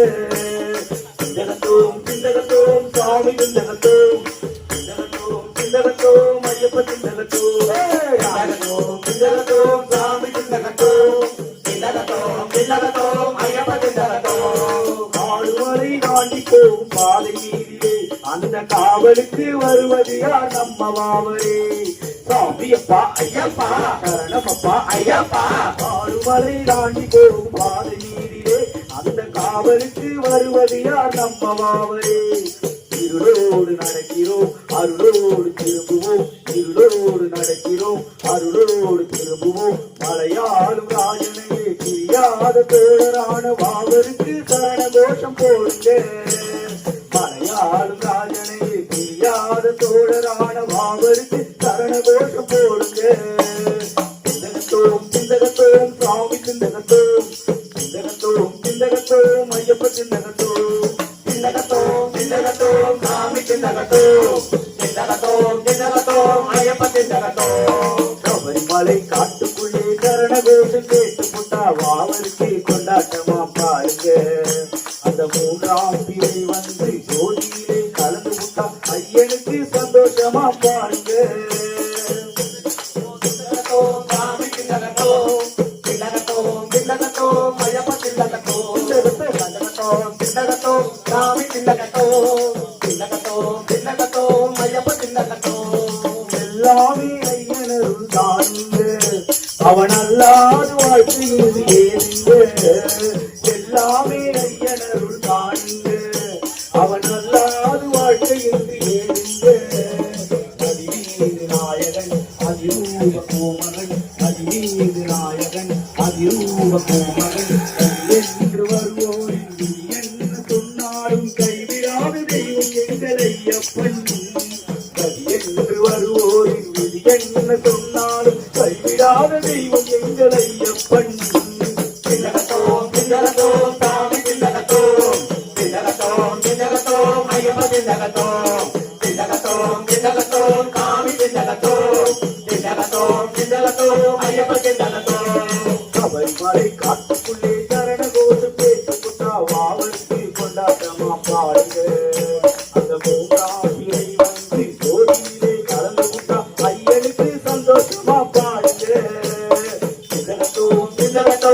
சிந்தகத்தோம் சிந்தகத்தோம் சாமி சிந்தகத்தோம் சிந்தகத்தோம் சிந்தகத்தோம் ஐயப்ப சிந்தகத்தோம் சிந்தகத்தோம் சிந்தகத்தோம் சாமி சிந்தகத்தோம் சிந்தகத்தோம் சிந்தகத்தோம் ஐயப்ப சிந்தகத்தோம் ஆளுமலை தாண்டி போகும் பாதை வீதியிலே அந்த காவலுக்கு வருவது யார் நம்ம வாவரே சாமியப்பா ஐயப்பா சரணமப்பா ஐயப்பா ஆளுமலை தாண்டி போகும் பாதை வீதியிலே அந்த காவலுக்கு வருவது யார் நம்ம வாவரே இருளோடு நடக்கிறோம் அருளோடு திரும்புவோம் இருளோடு நடக்கிறோம் அருளோடு திரும்புவோம் மலையாளும் ராஜனையே பிரியாத தோழரான வாவருக்கு சரண கோஷம் போடுங்க மலையாளும் ராஜனையே பிரியாத தோழரான வாவருக்கு சரண கோஷம் போடுங்க சிந்தகத்தோம் சிந்தகத்தோம் சாமி சிந்தகத்தோம் சிந்தகத்தோம் சிந்தகத்தோம் ஐயப்ப சிந்தகத்தோம் சிந்தகத்தோம் சிந்தகத்தோம் சாமி சிந்தகத்தோம் சிந்தகத்தோம் சிந்தகத்தோம் ஐயப்ப சிந்தகத்தோம் சபரிமலை காட்டுக்குள்ளே கரண கோஷம் கேட்டு புட்டா வாவருக்கு கொண்டாட்டமா பாருங்க அந்த மூன்றாம் பிறை வந்து ஜோதியிலே கலந்து புட்டா ஐயனுக்கு சந்தோஷமா பாருங்க சிந்தகத்தோம் சாமி சிந்தகத்தோம் சிந்தகத்தோம் சிந்தகத்தோம் ஐயப்ப சிந்தகத்தோம் சிந்தகத்தோம் சிந்தகத்தோம் சாமி சிந்தகத்தோம் சிந்தகத்தோம் சிந்தகத்தோம் ஐயப்ப சிந்தகத்தோம் எல்லாமே ஐயனருள் தானுங்க அவன் அல்லாது வாழ்க்கையில் ஏறுங்க எல்லாமே ஐயனருள் தானுங்க அவன் அல்லாது வாழ்க்கையில் ஏறுங்க அதிமீது நாயகன் அதிரூப கோமகன் அதிமீது நாயகன் அதிரூப கோமகன் என்று வருவோரின் என்ன சொன்னாலும் கைவிடாத தெய்வம் எங்கள் ஐயப்பன் என்று வருவோரின் விதி என்ன சொன்னாலும் கைவிடாத தெய்வம் எங்கள் ஐயப்பன் சிந்தகத்தோம் சிந்தகத்தோம் சாமி சிந்தகத்தோம் சிந்தகத்தோம் சிந்தகத்தோம் ஐயப்ப சிந்தகத்தோம் சிந்தகத்தோம் சிந்தகத்தோம் சாமி சிந்தகத்தோம் சிந்தகத்தோம் சிந்தகத்தோம் ஐயப்ப சிந்தகத்தோம் சபரிமலை காட்டுக்குள்ளே சரண கோஷம் பேச்சு புட்டா வாவலுக்கு கொண்டாட்டமா பாடுங்க அந்த மூன்றாம் பிறை வந்து ஜோதியிலே கலந்து புட்டா ஐயனுக்கு சந்தோஷமா பாடுங்க சிந்தகத்தோம் சிந்தகத்தோம்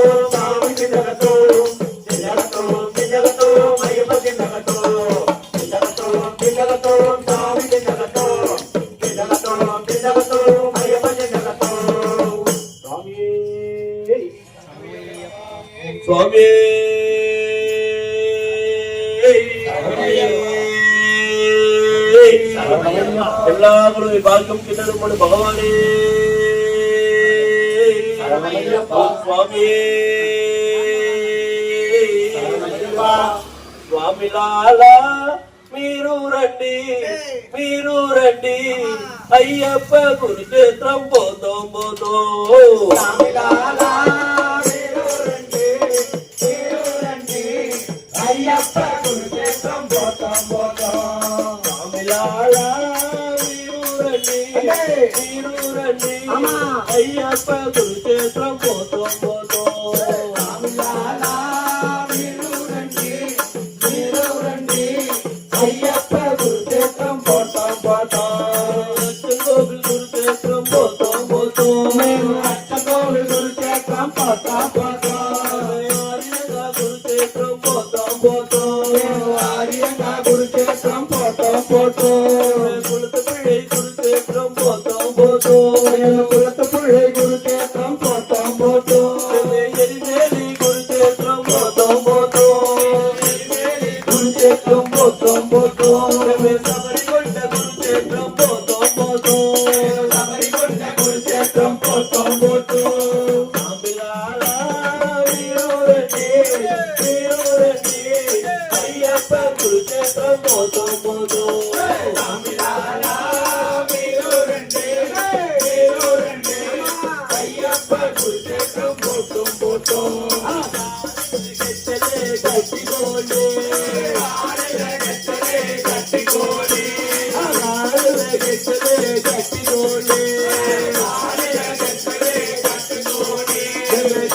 எல்லாரும் பாக்கியம் கிட்ட பகவானே சுவாமியே స్వామిలాలా మీరు రండి అయ్యప్ప కురుక్షేత్రం పోతాం స్వామిలాలా మీరు రండి అయ్యప్ప కురుక్షేత్రం పోతాం స్వామిలాలా మీరు రండి అయ్యప్ప కురుక్షేత్రం పోతాం స్వామిలాలా అయ్యప్ప కురుక్షేత్రం పోతాం కురుక్షేత్రం పోతాం మేము అచ్చగోలు కురుక్షేత్రం పోతాం కురుక్షేత్రం పోతాం మేము ఆర్యంగా కురుక్షేత్రం పోతాం కులతపిళ్ళై కురుక్షేత్రం పోతాం మేము కులతపిళ్ళై కురుక్షేత్రం పోతాం ఎరిమేలి కురుక్షేత్రం పోతాం కురుక్షేత్రం పోతాం శబరికొండ కురుక్షేత్రం పోతాం శబరికొండ కురుక్షేత్రం పోతాం స్వామిలాలా మీరు రండి అయ్యప్ప కురుక్షేత్రం పోతాం స్వామిలాలా మీరు రండి అయ్యప్ప కురుక్షేత్రం పోతాం గట్టిగోలే కట్టుకోని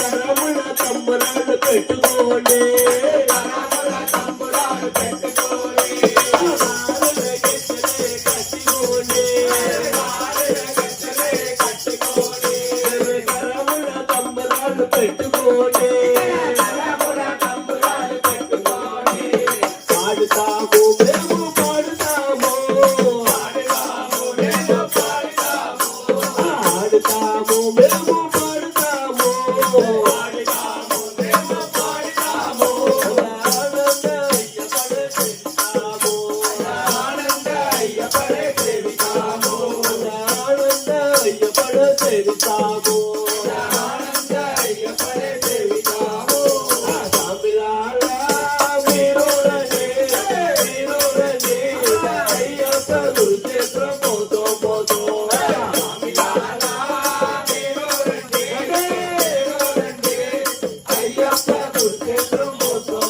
కరముల తమ్ములను పెట్టుకోండి కరముల తమ్ములను పెట్టుకోండి పాడుతాము మేము పాడుతాము ఆడుతాము మేము పాడుతాము సేవితాము స్వామిలాలా మీరు రండి అయ్యప్ప కురుక్షేత్రం పోతాం అయ్యప్ప కురుక్షేత్రం పోతాం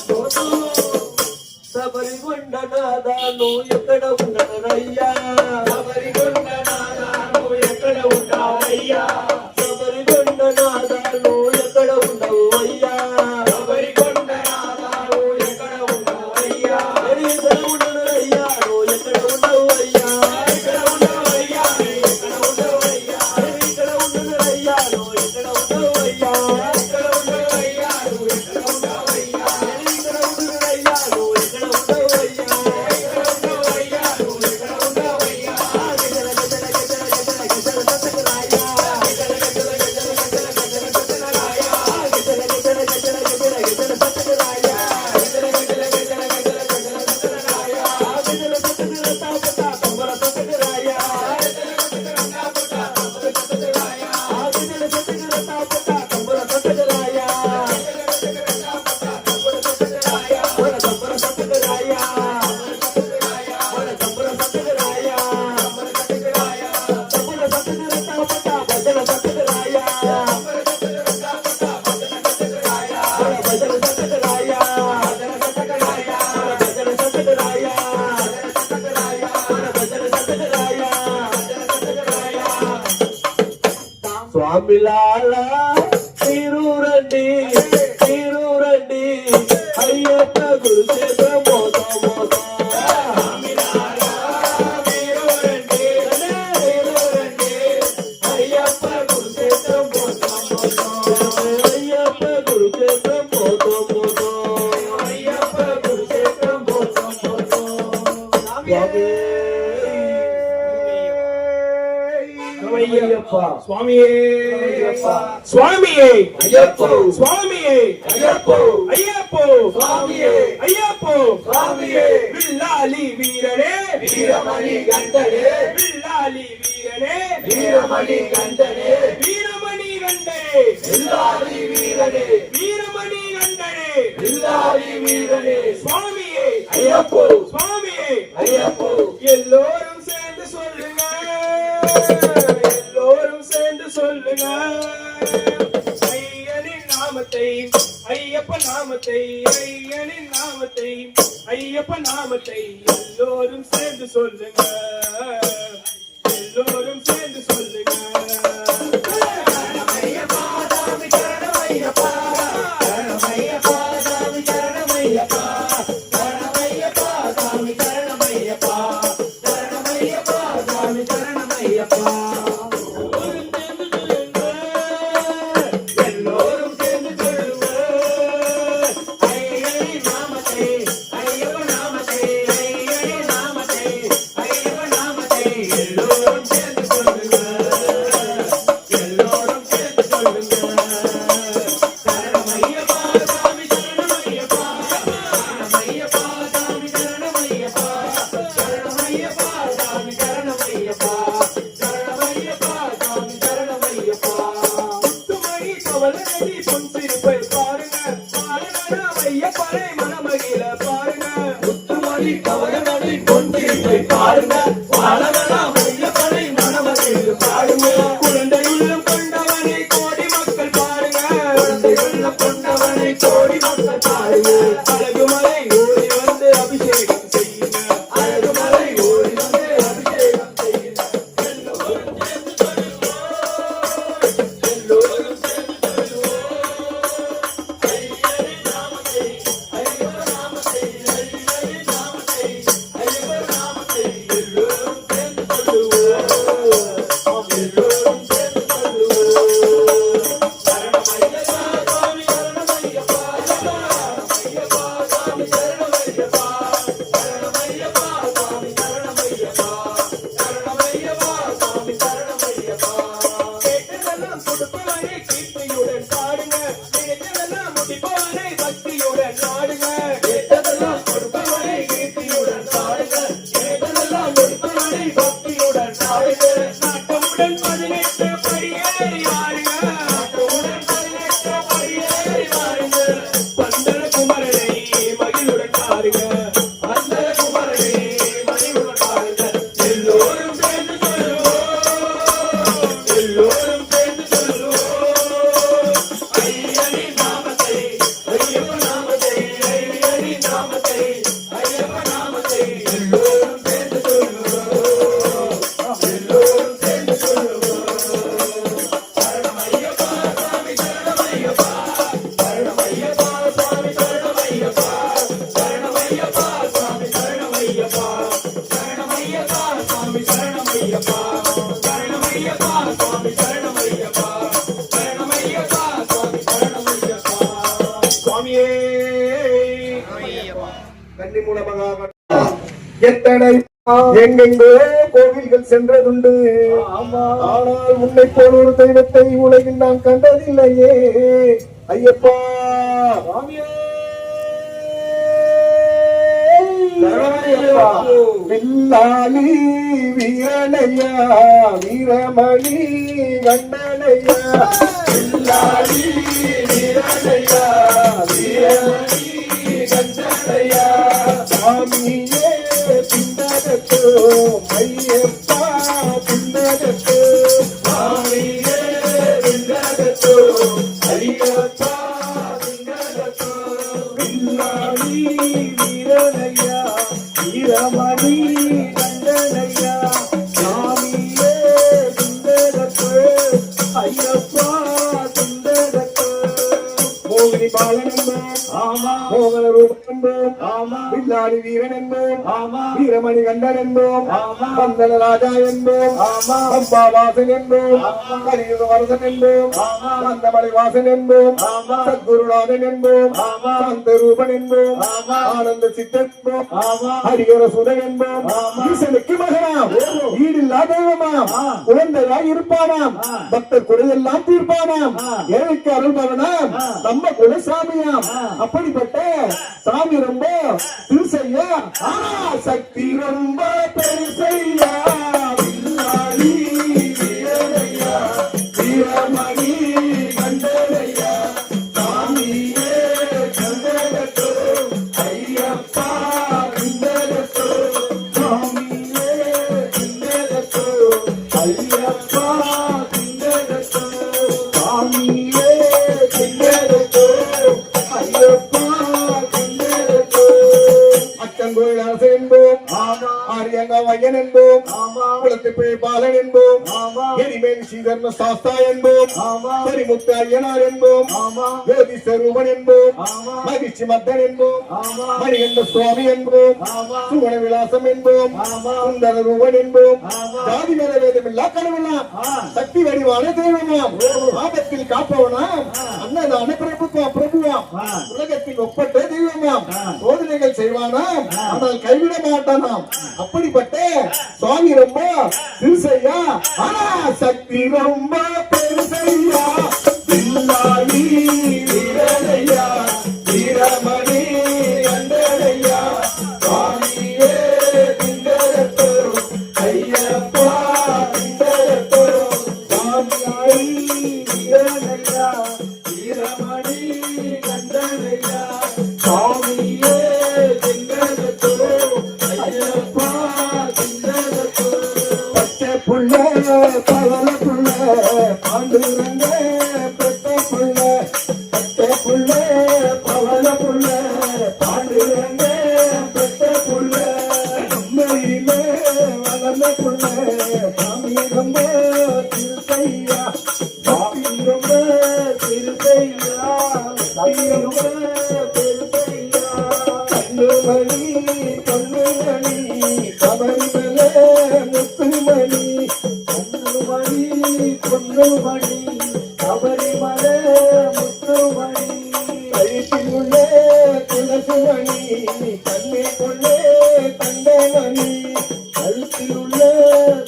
శబరికొండ నాదాను ఎక్కడ ఉండనయ్యా శబరికొండ నాదాను ఎక్కడ ఉంటావయ్యా శబరికొండ నాదాను ఎక్కడ ఉండవు అయ్యా శబరికొండ నాదాను ఎక్కడ ఉంటావయ్యా ఎక్కడ ఉండనయ్యా ఎక్కడ ఉండవు అయ్యా ఎక్కడ ఉండవయ్యా ఎక్కడ ఉండవయ్యా ఇక్కడ ఉండనయ్యా ఎక్కడ ఉండవు అయ్యా ఎక్కడ ఉండవయ్యా ఎక్కడ ఉండవయ్యా ఇక్కడ ఉండనయ్యా ఎక్కడ ఉండవు అయ్యా ఎక్కడ ఉండవయ్యా ఎక్కడ ఉండవయ్యా స్వామిలాలా మీరు రండి అయ్యప్ప కురుక్షేత్రం పోతాం అయ్యప్ప కురుక్షేత్రం అయ్యప్ప కురుక్షేత్రం పోతాం అయ్యప్ప కురుక్షేత్రం పోతాం అయ్యప్ప స్వామియే అయ్యప్ప స్వామియే అయ్యప్ప స్వామియే అయ్యప్ప అయ్యప్ప స్వామియే అయ్యప్ప స్వామియే విల్లాలి వీరడే వీరమణి గంటడే విల్లాలి ஐயப்போ சுவாமியே ஐயப்போ எல்லோரும் சேர்ந்து சொல்லுங்க, எல்லோரும் சேர்ந்து சொல்லுங்க. ஐயனின் நாமத்தை, ஐயப்ப நாமத்தை, ஐயனின் நாமத்தை, ஐயப்ப நாமத்தை எல்லோரும் சேர்ந்து சொல்லுங்க, எல்லோரும் சேர்ந்து சொல்லுங்க. சரணமையப்பா சாமி சரணமையப்பா சரணமையப்பா சாமி சரணமையப்பா சரணமையப்பா சாமி சரணமையப்பா சரணமையப்பா சாமி சரணமையப்பா எல்லோரும் சேர்ந்து சொல்லுங்க ஐயனின் நாமத்தை ஐயப்ப நாமத்தை ஐயனின் நாமத்தை ஐயப்ப நாமத்தை எல்லோரும் சேர்ந்து சொல்லுங்க எல்லோரும் சேர்ந்து சொல்லுங்க சரணமையப்பா சாமி சரணமையப்பா சரணமையப்பா சாமி சரணமையப்பா சரணமையப்பா சாமி சரணமையப்பா சரணமையப்பா சாமி சரணமையப்பா முத்துமணி கவலநதி பொன் சிரிப்பை பாருங்க, பாருங்க ஐயப்பனை மனமகிழ பாருங்க. முத்துமணி கவலநதி பொன்திருப்பை பாருங்க வாழவெல்லாம் ஐயப்பனை மனமகிழ்ந்து பாடுங்க குழந்தை உள்ளம் கொண்டவனை கோடி மக்கள் பாருங்க, குழந்தை உள்ளம் கொண்டவனை கோடி மக்கள் பாடுங்க அழகுமலை ஓடி வந்து அபிஷேகம் செய்யுங்க. அழகுமலை ஓடி வந்து அபிஷேகம் செய்யுங்க எல்லோரும் சேர்ந்து சொல்லுவோம் எல்லோரும் சேர்ந்து சொல்லுவோம் ஐயனின் நாமத்தை ஐயப்ப நாமத்தை ஐயனின் நாமத்தை ஐயப்ப நாமத்தை எல்லோரும் சேர்ந்து சொல்லுவோம் எல்லோரும் சேர்ந்து சொல்லுவோம் சரணமையப்பா சாமி சரணமையப்பா சரணமையப்பா சாமி சரணமையப்பா சரணமையப்பா சாமி சரணமையப்பா சரணமையப்பா சாமி சரணமையப்பா கேட்டதெல்லாம் கொடுப்பவனை கீர்த்தியுடன் பாடுங்க, நினைத்ததெல்லாம் முடிப்பவனை பக்தியுடன் நாடுங்க. கேட்டதெல்லாம் கொடுப்பவனை கீர்த்தியுடன் பாடுங்க கேட்டதெல்லாம் கொடுப்பவனை பக்தியுடன் பாடுங்க நாட்டமுடன் 18 படியேறி வாருங்க, நாட்டமுடன் 18 படியேறி வாருங்க பந்தல குமரனை மகிழுடன் பாருங்க. அந்த குமரனை மணிவுடன் பாடுங்க எல்லோரும் சேர்ந்து சொல்லுவோம் எல்லோரும் சேர்ந்து சொல்லுவோம் ஐயனின் நாமத்தை ஐயப்ப நாமத்தை ஐயனின் நாமத்தை ஐயப்ப நாமத்தை எல்லோரும் சேர்ந்து சொல்லுவோம் எல்லோரும் சேர்ந்து சொல்லுவோம் சரணமையப்பா சாமி சரணமையப்பா சரணமையப்பா சாமி சரணமையப்பா சரணமையப்பா சாமி சரணமையப்பா சரணமையப்பா சாமி சரணமையப்பா சரணமையப்பா சாமி சரணமையப்பா சரணமையப்பா சாமி சரணமையப்பா சுவாமியே கன்னிமூல மகாமன் எத்தனை எங்கெங்கோ கோவில்கள் சென்றதுண்டு, ஆனால் உன்னை போல் ஒரு தெய்வத்தை உலகில் நான் கண்டதில்லையே ஐயப்பா. சரணமையப்பா. வில்லாளி வீரனையா வீரமணி கண்ணனையா வில்லாளி வீரனையா வீரமணி கண்டனையா சாமியே பின்னகத்தோ ஐயப்பா பின்னகத்தோ சாமியே விண்ணகத்தோ ஐயப்பா விண்ணகத்தோ வில்லாளி வீரனையா வீரமணி கண்டனையா சாமியே பின்னகத்தோ ஐயப்பா பின்னகத்தோ மோகினி பாலன் என்போம் மோகன ரூபம் என்போம் வில்லாளி வீரன் என்போம் வீரமணி கண்டன் என்போம் வந்தன ராஜா என்போம் அம்பாவாசன் என்போம் கலியுக வரதன் என்போம் கந்தமலை வாசன் என்போம் சத்குருநாதன் என்போம் சாந்த ரூபன் என்போம் ஆனந்த சித்தன் என்போம் ஹரிஹர சுதன் என்போம் ஈசனுக்கு மகனாம் ஈடில்லா தெய்வமாம் குழந்தையாய் இருப்பானாம் பக்தர் குறையெல்லாம் தீர்ப்பானாம் ஏழைக்கு அருள்பவனாம் நம்ம குலசாமியாம் அப்படிப்பட்ட சாமி ரொம்ப திருசையா சக்தி ரொம்ப பெருசையா வில்லாளி வீரனையா வீரமணி கண்டனையா சாமியே கண்டகத்தோ ஐயப்பா ஐயப்பா திண்டெடுத்தோ சாமியே திண்டெடுத்தோ ஐயப்பா திண்டெடுத்தோ அச்சங்கோயில் அரசு என்போம் ஆரியங்க வையன் என்போம் குளத்து பிழை பாலன் என்போம் எரிமேல் ஸ்ரீதர்ம சாஸ்தா என்போம் சரிமுத்து ஐயனார் என்போம் யோதி ஸ்வரூபன் என்போம் மகிழ்ச்சி மத்தன் என்போம் மணிகண்ட சுவாமி என்போம் சுவன விலாசம் என்போம் சுந்தர ரூபன் என்போம் ஜாதி மேல வேதமில்லா கடவுளாம் சக்தி வடிவான தெய்வமாம் ஆபத்தில் காப்பவனாம் அன்னதான பிரபுவாம் உலகத்தில் ஒப்பற்ற தெய்வமாம் சோதனைகள் செய்வானாம் ஆனால் கைவிட மாட்டானாம் அப்படிப்பட்ட சுவாமி ரொம்ப சிறுசையா ஆனா சக்தி ரொம்ப பெருசையா பின்னாடி வீரனையா வீரமணி கண்டனையா சுவாமியே திண்டெடுத்தோ ஐயப்பா திண்டெடுத்தோ சுவாமியாய் வீரனையா வீரமணி கண்டனையா சுவாமியே திண்டெடுத்தோ ஐயப்பா திண்டெடுத்தோ பச்சை புள்ள பவள புள்ள பாண்டுரங்க பெத்த புள்ள பச்சை புள்ள பவள புள்ள பாண்டுரங்க பெத்த புள்ள அம்மையில வளர்ந்த புள்ள சாமி ரொம்ப திருசையா சாமி ரொம்ப திருசையா சாமி ரொம்ப திருசையா கண்ணுமணி பொண்ணுமணி கபரிமல முத்துமணி கண்ணுமணி பொண்ணுமணி கபரிமல முத்துமணி கழுத்திலுள்ள துளசுமணி கண்ணுக்குள்ளே தண்டமணி கழுத்திலுள்ள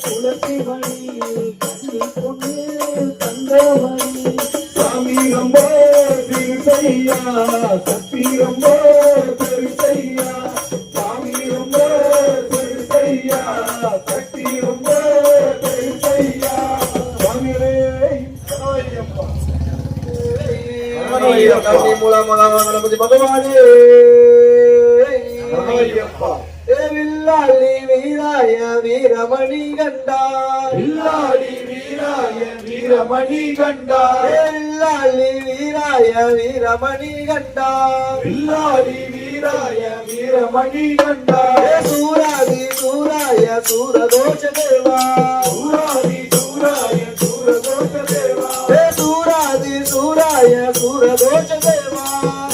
துளசிமணி கண்ணுக்குள்ளே தண்டமணி சாமி ரொம்ப பெருசையா சக்தி ரொம்ப பெருசையா சாமி ரொம்ப பெருசையா சக்தி ரொம்ப பெருசையா சாமியே ஐயப்பா கண்ணி மூலமாக கணபதி பகவானே ஐயப்பா வில்லாளி வீராய வீரமணி கண்டா வில்லாடி வீராய வீரமணி கண்டா வில்லாளி வீராய வீரமணி கண்டா வில்லாடி வீராய வீரமணி கண்டா சூராதி சூராய சூரதோஷ தேவா சூராதி சூராய சூரதோஷ தேவா சூராதி சூராய சூரதோஷ தேவா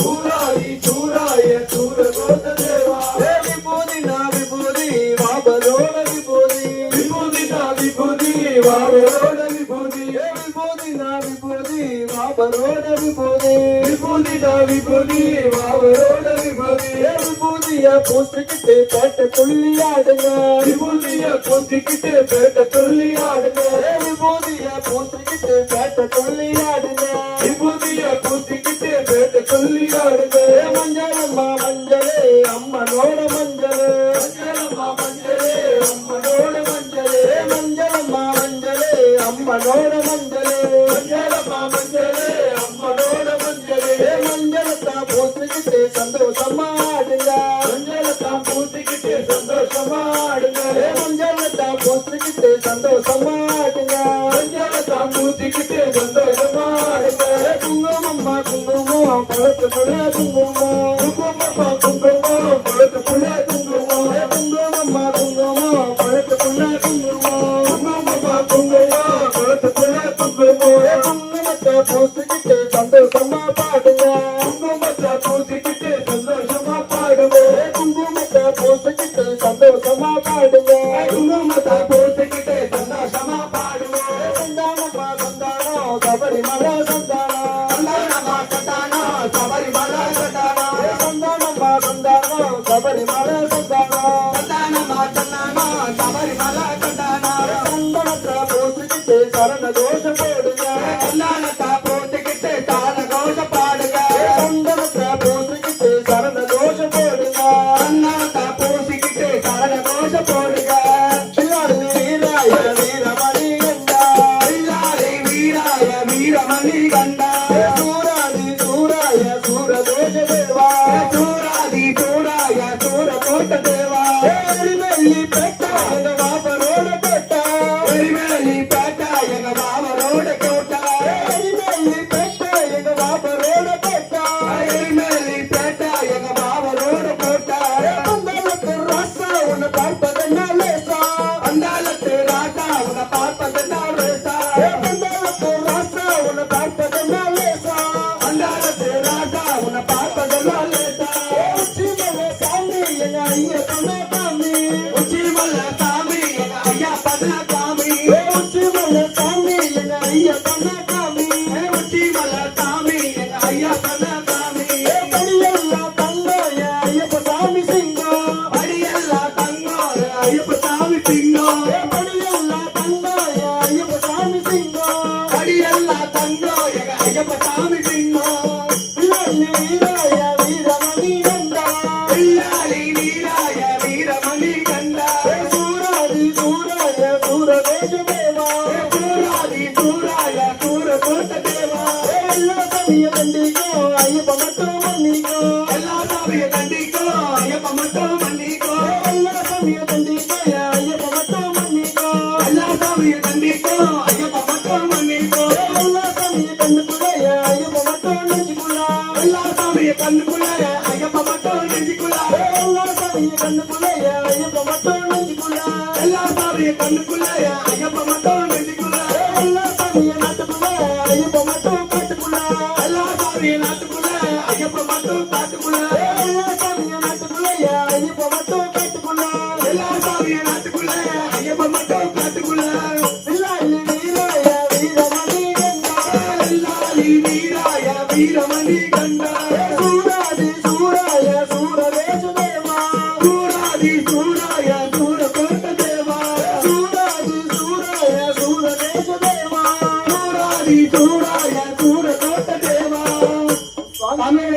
சூராதி சூராய சூரதோஷ தேவா விபூதி நா விபூதி வாபரோட விபூதி விபூதி நா விபூதி வாரோட விபூதி விபூதி நா விபூதி வாபரோட விபூதி விபூதி நா விபூதி வாரோட விபூதி விபூதிய பூசிக்கிட்டு பேட்ட துள்ளி ஆடுங்க விபூதிய பொத்திக்கிட்டு பேட்ட சொல்லி ஆடுங்க விபூதிய பூசிக்கிட்டு பேட்ட துள்ளி ஆடுங்க விபூதிய பொத்திக்கிட்டு பேட்ட சொல்லி ஆடுங்க மஞ்சளம்மா மஞ்சளே அம்மனோட மஞ்சளே மஞ்சளம்மா மஞ்சளே அம்மனோட மஞ்சளே மஞ்சளம்மா மஞ்சளே அம்மனோட மஞ்சளே மஞ்சளம்மா மஞ்சளே அம்மனோட மஞ்சளே மஞ்சளத்தா பூசிக்கிட்டு சந்தோஷமா ஆடுங்க மஞ்சளத்தான் பூத்திக்கிட்டு சந்தோஷமா ஆடுங்க மஞ்சளத்தா பூசிக்கிட்டு சந்தோஷமா ஆடுங்க மஞ்சளத்தான் பூத்திக்கிட்டு சந்தோஷமா ஆடுங்க குங்குமம்மா குங்குமம் பழத்து புள்ள குங்குமம் குங்குமம்மா குங்குமம் பழுத்து புள்ள குங்குமம் குங்குமம்மா குங்குமம் பழத்து புள்ள குங்குமம் குங்குமம்மா குங்குமம் பழுத்து புள்ள குங்குமம் குங்குமத்தை பூசிக்கிட்டு சந்தோஷமா பாடுங்க குங்குமத்தை பூத்திக்கிட்டு சந்தோஷமா பாடுவோம் குங்குமத்தை பூசிக்கிட்டு சந்தோஷமா பாடுங்க குங்குமத்தை பூத்திக்கிட்டு சந்தோஷமா பாடுவோம் சந்தானம்மா சந்தானம் சபரிமலை சந்தானம் சந்தானமா சந்தானம் சபரிமலை சந்தானம் சந்தானம்மா சந்தானம் சபரிமலை சந்தானம் சந்தானமா சந்தானம் சபரிமலை சந்தானம் சந்தனத்தை பூசிக்கிட்டு சரண தோஷம் போடுங்க சந்தானத்தை பூத்திக்கிட்டு தான கோஷ பாடுங்க சந்தனத்தை பூசிக்கிட்டு சரண தோஷம் போடுங்க சந்தானத்தை பூசிக்கிட்டு தான கோஷ போடுங்க வில்லாளி வீராய வீரமணி கண்டா வில்லாளி வீராய வீரமணி கண்டா சூராதி சூராய சூரதோஷ தேவா சூராதி சூராய சூரதோஷ தேவா வெள்ளி பெட்டா வாபரோட பெட்டா வெறிமேல எரிமேலி பேட்டை எங்க பாவரோட கோட்டை எரிமேலி பேட்டை எங்க பாவரோட கோட்டை எரிமேலி பேட்டை எங்க பாவரோட கோட்டை அந்தாலத்து ராசா உன்னை பார்ப்பதென்ன லேசா அந்தாலத்து ராசா உன்னை பார்ப்பதென்ன லேசா அந்தாலத்து ராசா உன்னை பார்ப்பதென்ன லேசா அந்தாலத்து ராசா உன்னை பார்ப்பதென்ன லேசா உச்சிமலை சாமி எங்க ஐயா பண்ண சாமி உச்சிமலை சாமி எங்க ஐயா பண்ண சாமி உச்சிமலை சாமி எங்க ஐயா பண்ண சாமி உச்சிமலை சாமி எங்க ஐயா பண்ண சாமி படியெல்லாம் தங்கம் என் ஐயப்ப சாமி சிங்கம் படியெல்லாம் தங்கம் என் ஐயப்ப சாமி சிங்கம் படியெல்லாம் தங்கம் என் ஐயப்ப சாமி சிங்கம் படியெல்லாம் தங்கம் எங்க ஐயப்ப சாமி சிங்கம் பிள்ளாளி வீராய வீரமணி கண்டா பிள்ளாளி வீராய வீரமணி கண்டா சூராதி சூராய சூரதேச தேவா சூராதி சூராய சூரதேச தேவா எல்லா சமய கண்டிக்கோ ஐயப்ப மட்டும் மன்னிக்கோ எல்லா சமய கண்டிக்கோ ஐயப்ப மட்டும் மன்னிக்கோ எல்லா சமய கண்டிக்கோ ஐயப்ப மட்டும் மன்னிக்கோ எல்லா சமய கண்டிக்கோ ஐயப்ப மட்டும் மன்னிக்கோ எல்லா சமய கண்டுக்குள்ள ஐயப்ப மட்டும் நெஞ்சுக்குள்ள எல்லா சமய கண்டுக்குள்ள ஐயப்ப மட்டும் நெஞ்சுக்குள்ள எல்லா சமய கண்டுக்குள்ள ஐயப்ப மட்டும் நெஞ்சுக்குள்ள எல்லா சமய கண்டுக்குள்ள ஐயப்ப மட்டும் நெஞ்சுக்குள்ள எல்லா சமய நாட்டுக்குள்ள ஐயப்ப மட்டும் காட்டுக்குள்ள எல்லா சமய நாட்டுக்குள்ள ஐயப்ப மட்டும் காட்டுக்குள்ள எல்லா சமய நாட்டுக்குள்ள ஐயப்ப மட்டும் காட்டுக்குள்ள எல்லா சமய நாட்டுக்குள்ள ஐயப்ப மட்டும் காட்டுக்குள்ள பிள்ளாளி வீராய வீரமணி கண்டா பிள்ளாளி வீராய வீரமணி கண்டா சூராதி சூராய சூரதேச தேவா சூராதி சூராய சூரகோட்ட தேவா சூராதி சூராய சூரதேச தேவா சூராதி சூராய சூரகோட்ட தேவா சுவாமி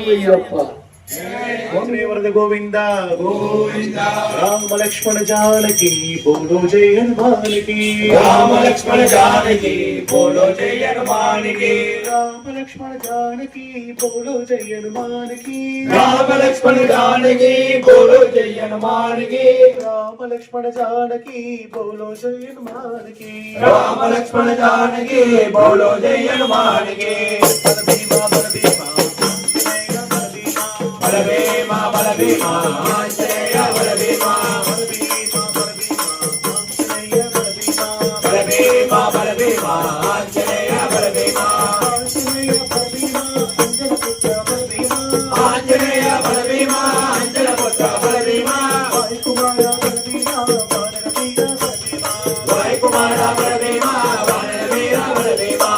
ஐயப்பா आंजनेय वरद गोविंदा गोविंदा राम लक्ष्मण जानकी बोलो जय हनुमान की राम लक्ष्मण जानकी बोलो जय हनुमान की राम लक्ष्मण जानकी बोलो जय हनुमान की राम लक्ष्मण जानकी बोलो जय हनुमान की राम लक्ष्मण जानकी बोलो जय हनुमान की राम लक्ष्मण जानकी बोलो जय हनुमान की बलभीमा बलभीमा बलभीमा बलभीमा आंजनेय बलभीमा बलभीमा बलभीमा बलभीमा आंजनेय बलभीमा आंजनेय बलभीमा आंजनेय बलभीमा अंजन पुत्र बलभीमा वायुकुमारा बलभीमा वानरवीर बलभीमा वायुकुमारा बलभीमा वानरवीर बलभीमा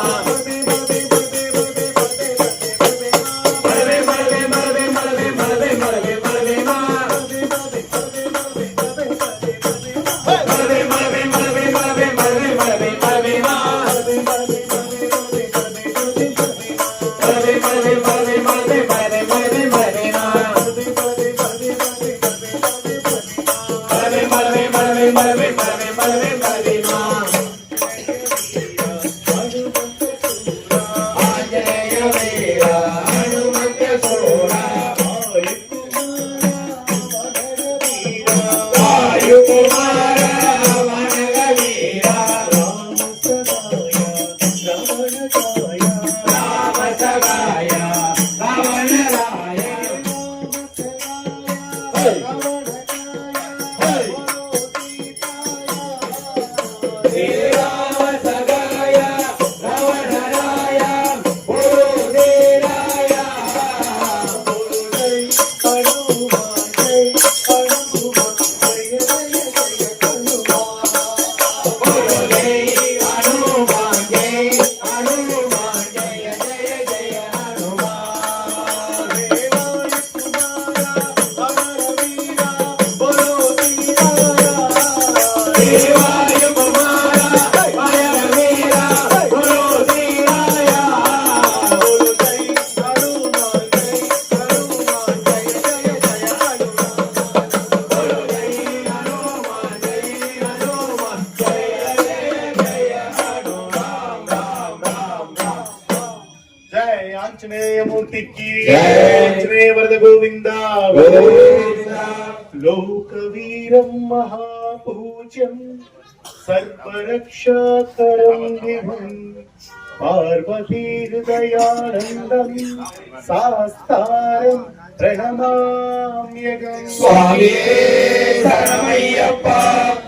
आंजनेय मूर्ति की आंजनेय वरद गोविंदा गोविंदा लोकवीरं महा பூஜ்யம் சர்வரக்ஷாகரம் விபும் பார்வதி ஹிருதயானந்தம் சாஸ்தாரம் பிரணமாம்யகம் சுவாமியே சரணமையப்பா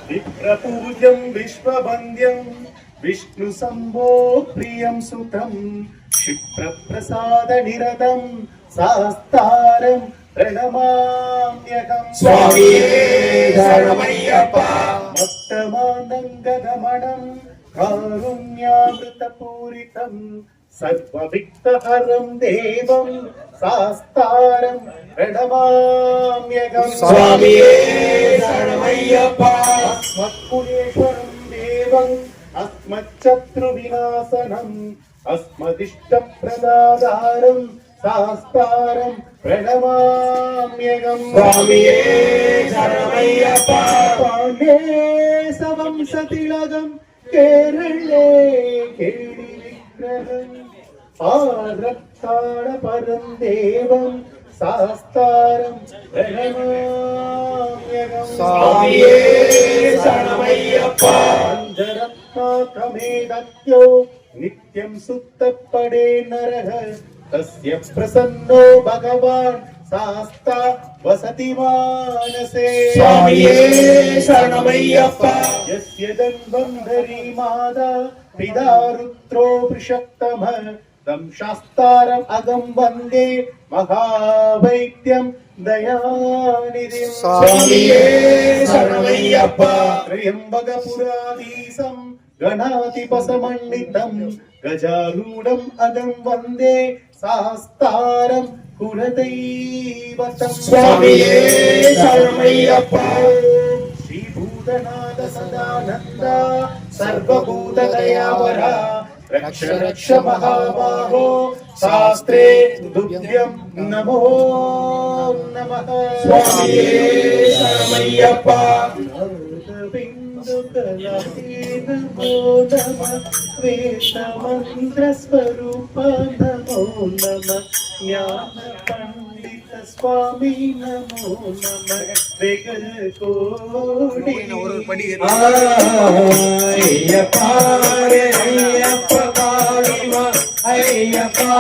விப்ரபூஜ்யம் விஸ்வவந்தியம் விஷ்ணு சம்போ பிரியம் சுதம் क्षिप्रप्रसाद निरतं सास्तारं प्रणमाम्यहं स्वामिये शरणमय्यप्पा भक्तमानन्दगमनं कारुण्यामृतपूरितं सर्वविघ्नहरं देवं सास्तारं प्रणमाम्यहं स्वामिये शरणमय्यप्पा अस्मत्कुलेश्वरं देवं अस्मच्शत्रुविनाशनम् अस्मदिष्टप्रदाधारं सास्तारं प्रणमाम्यहं स्वामिये शरणमय्यप्पा पाण्डेशवंशतिलकं केरळे केलिविग्रहम् आरक्षाणपरं देवं सास्तारं प्रणमाम्यहं स्वामिये शरणमय्यप्पा पञ्चरत्नाकमेदत्यो नित्यं सुत्तपडे नरः तस्य प्रसन्नो भगवान् शास्ता वसति मानसे स्वामिये शरणमय्यप्पा यस्य धन्वन्तरी माता पिता रुद्रो वृषक्तमः तं शास्तारम् अगं वन्दे महावैद्यं दयानिधिं स्वामिये शरणमय्यप्पा त्र्यम्बकपुराधीशं गणाधिपसमन्वितं गजारूढम् अगं वन्दे शास्तारं कुलदैवतं स्वामिये शरणमय्यप्पा श्रीभूतनाथ सदानन्द सर्वभूतदयावरा रक्ष रक्ष महाबाहो शास्त्रे तुभ्यं नमो नमः स्वामिये शरणमय्यप्पा वेदमन्त्रस्वरूप नमो नमः ज्ञान पंडित स्वामी नमो नमः वेगल कोटि अय्यप्पा रे अय्यप्पा पागिमा अय्यप्पा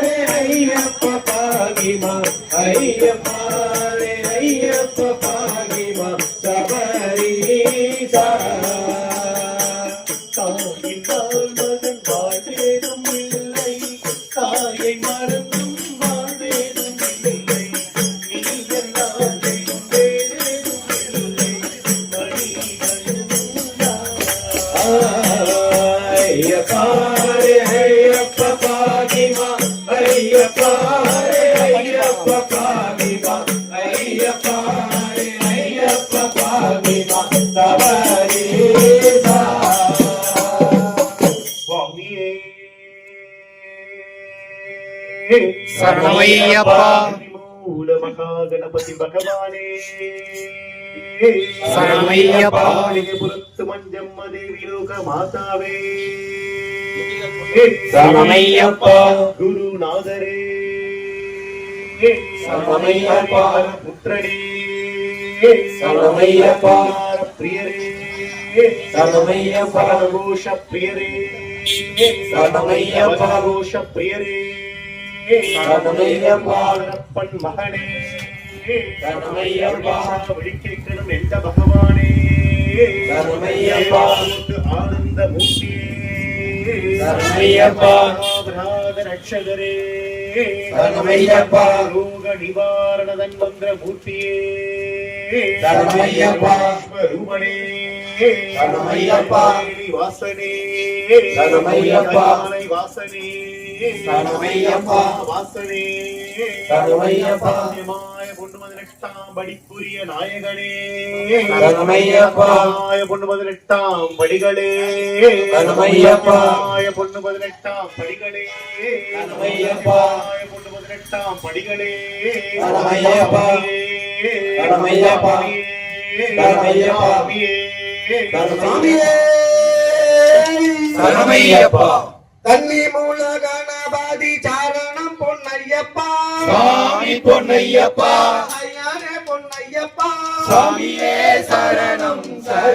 रे अय्यप्पा पागिमा अय्यप्पा रे अय्यप्पा पागिमा सबरीसा தாயினால் மகன் வாழ்வேதும் இல்லை தாயை மறந்தும் வாழ்வேதும் இல்லை நீ எல்லாம் வேறேதும் இல்லை अय्यप्पा रे अय्यप्पा पागिमा अय्यप्पा रे अय्यप्पा पागिमा अय्यप्पा रे अय्यप्पा पागिमा सबरीसा சுவாமியே சரணமய்யப்பா. மூல மகாகணபதி பகவானே சரணமய்யப்பா. புரத்து மஞ்சம்ம தேவி லோக மாதாவே சரணமய்யப்பா. குருநாதரே சரணமய்யப்பா. புத்திரனே சரணமய்யப்பா. பிரியரே சரணமய்யப்பா. கோஷ பிரியரே சரணமய்யப்பா. கோஷ பிரியரே சரணமய்யப்பா. பன் மகனே சரணமய்யப்பா. விழிக்கணும் எந்த பகவானே சரணமய்யப்பா. ஆனந்த மூர்த்தியே சரணமய்யப்பா. ரட்சகரே சரணமய்யப்பா. ரோக நிவாரண தன்வந்திர மூர்த்தியே சரணமய்யப்பா. ரூபணே சரணமய்யப்பா. வாசனே சரணமய்யப்பா. வாசனே சரணமய்யப்பா. வாசனே சரணமய்யப்பா. பொண்ணு பதினெட்டாம் படிப்புரிய நாயகனே சரணமய்யப்பா. பொண்ணு பதினெட்டாம் படிகளே சரணமய்யப்பா. பொண்ணு பதினெட்டாம் படிகளே சரணமய்யப்பா. பொண்ணு பதினெட்டாம் படிகளே சரணமய்யப்பா. சரணமய்யப்பா. சரணமய்யப்பா. சரணமய்யப்பா. தண்ணி மூல கணபதி சாரணம் பொன்னையப்பா சுவாமி பொன்னையப்பா. ஐயானே பொன்னையப்பா சுவாமியே சரணம் சரணம்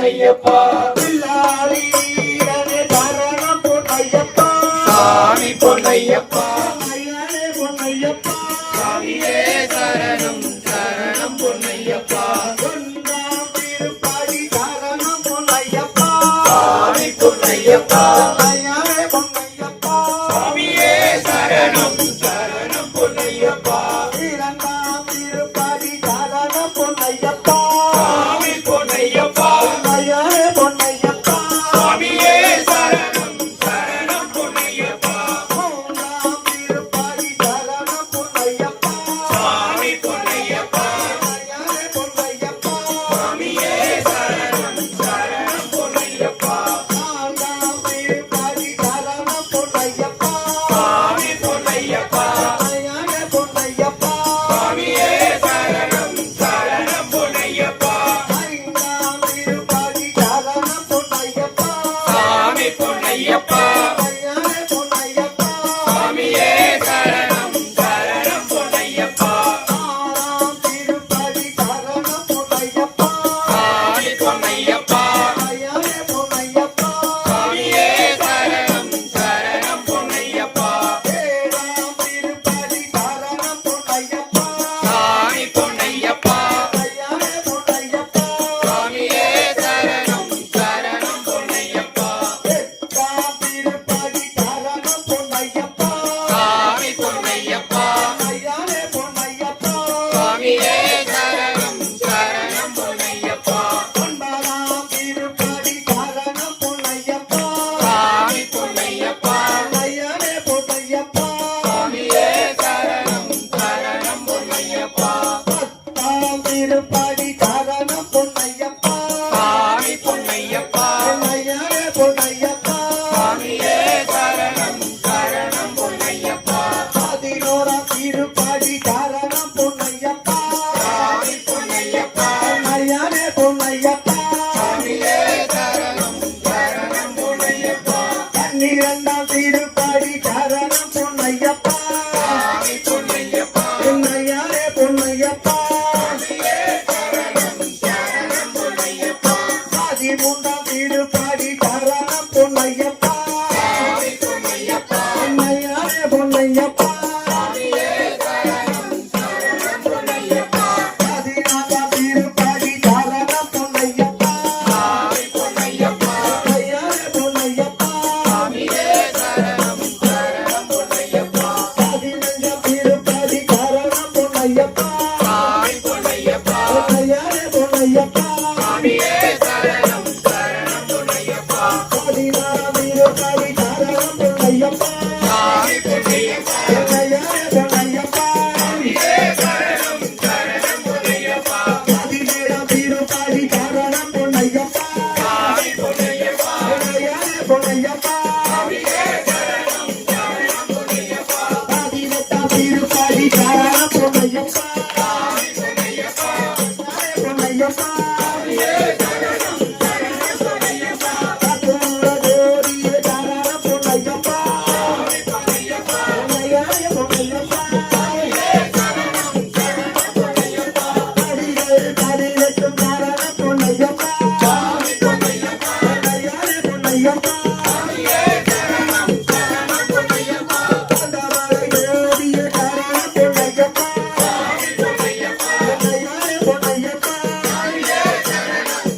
பொன்னையப்பா பில்லாரி வீரனே சரணம் பொன்னையப்பா சாமி பொன்னையப்பா ஐயனே பொன்னையப்பா சாமியே சரணம் சரணம் பொன்னையப்பா ஒன்றாம் திருப்பதி சரணம் பொன்னையப்பா சாமி பொன்னையப்பா ஐயனே பொன்னையப்பா சாமியே சரணம் சரணம் பொன்னையப்பா இரண்டாம் திருப்பதி சரணம் பொன்னையப்பா சாமி பொன்னையப்பா ஐயனே பொன்னையப்பா சாமியே சரணம் சரணம் பொன்னையப்பா மூன்றாம் திருப்பதி சரணம் பொன்னையப்பா சாமி பொன்னையப்பா ஐயனே பொன்னையப்பா சாமியே சரணம் சரணம் பொன்னையப்பா நான்காம் திருப்பதி சரணம் பொன்னையப்பா சாமி பொன்னையப்பா ஐயனே பொன்னையப்பா சாமியே சரணம் சரணம் பொன்னையப்பா ஐந்தாம் திருப்பதி சரணம் பொன்னையப்பா சாமி பொன்னையப்பா ஐயனே பொன்னையப்பா சாமியே சரணம் சரணம் பொன்னையப்பா ஆறாம் திருப்பதி சரணம் பொன்னையப்பா சாமி பொன்னையப்பா ஐயனே பொன்னையப்பா சாமியே சரணம் சரணம் பொன்னையப்பா ஏழாம் திருப்பதி சரணம் பொன்னையப்பா சாமி பொன்னையப்பா ஐயனே பொன்னையப்பா சாமியே சரணம் சரணம் பொன்னையப்பா எட்டாம் திருப்பதி சரணம் பொன்னையப்பா சாமி பொன்னையப்பா ஐயனே பொன்னையப்பா சாமியே சரணம் சரணம் பொன்னையப்பா ஒன்பதாம் திருப்பதி சரணம் பொன்னையப்பா சாமி பொன்னையப்பா ஐயனே பொன்னையப்பா சாமியே சரணம் சரணம் பொன்னையப்பா பத்தாம் திருப்பதி சரணம் பொன்னையப்பா சாமி பொன்னையப்பா ஐயனே பொன்னையப்பா சாமியே சரணம் சரணம் பொன்னையப்பா பதினோராம் திருப்பதி சரணம் பொன்னையப்பா சாமி பொன்னையப்பா ஐயனே பொன்னையப்பா சாமியே சரணம் சரணம் பொன்னையப்பா பன்னிரண்டாம் திருப்பதி சரணம் பொன்னையப்பா சாமி பொன்னையப்பா ஐயனே பொன்னையப்பா சாமியே சரணம் சரணம் பொன்னையப்பா பதிமூன்றாம் திருப்பதி சரணம் பொன்னையப்பா சாமி பொன்னையப்பா ஐயனே பொன்னையப்பா சாமியே சரணம் சரணம் பொன்னையப்பா பதினான்காம் திருப்பதி சரணம் பொன்னையப்பா சாமி பொன்னையப்பா ஐயனே பொன்னையப்பா சாமியே சரணம் சரணம் பொன்னையப்பா பதினஞ்சாம் திருப்பதி சரணம் பொன்னையப்பா சாமி பொன்னையப்பா ஐயனே பொன்னையப்பா சாமியே சரணம் சரணம் பொன்னையப்பா பதினாறாம் திருப்பதி சரணம் பொன்னையப்பா சாமி பொன்னையப்பா ஐயனே பொன்னையப்பா சாமியே சரணம் சரணம் பொன்னையப்பா பதினேழாம் திருப்பதி சரணம் பொன்னையப்பா சாமி பொன்னையப்பா ஐயனே பொன்னையப்பா சாமியே சரணம் சரணம் பொன்னையப்பா பதினெட்டாம் திருப்பதி சரணம் பொன்னையப்பா சாமி பொன்னையப்பா பொன்னையப்பா சாமியே சரணம் சரணம் பொன்னையப்பா பத்தொன்பதோடிய சரணம் பொன்னையப்பா சாமி பொன்னையப்பா ஐயனே பொன்னையப்பா சாமியே சரணம் சரணம் பொன்னையப்பா அடிகள் பதினெட்டும் சரணம் பொன்னையப்பா சாமி பொன்னையப்பா ஐயனே பொன்னையப்பா சாமியே சரணம் சரணம் பொன்னையப்பா பந்தமலையோடிய சரணம் பொன்னையப்பா சாமி பொன்னையப்பா ஐயனே பொன்னையப்பா சாமியே சரணம்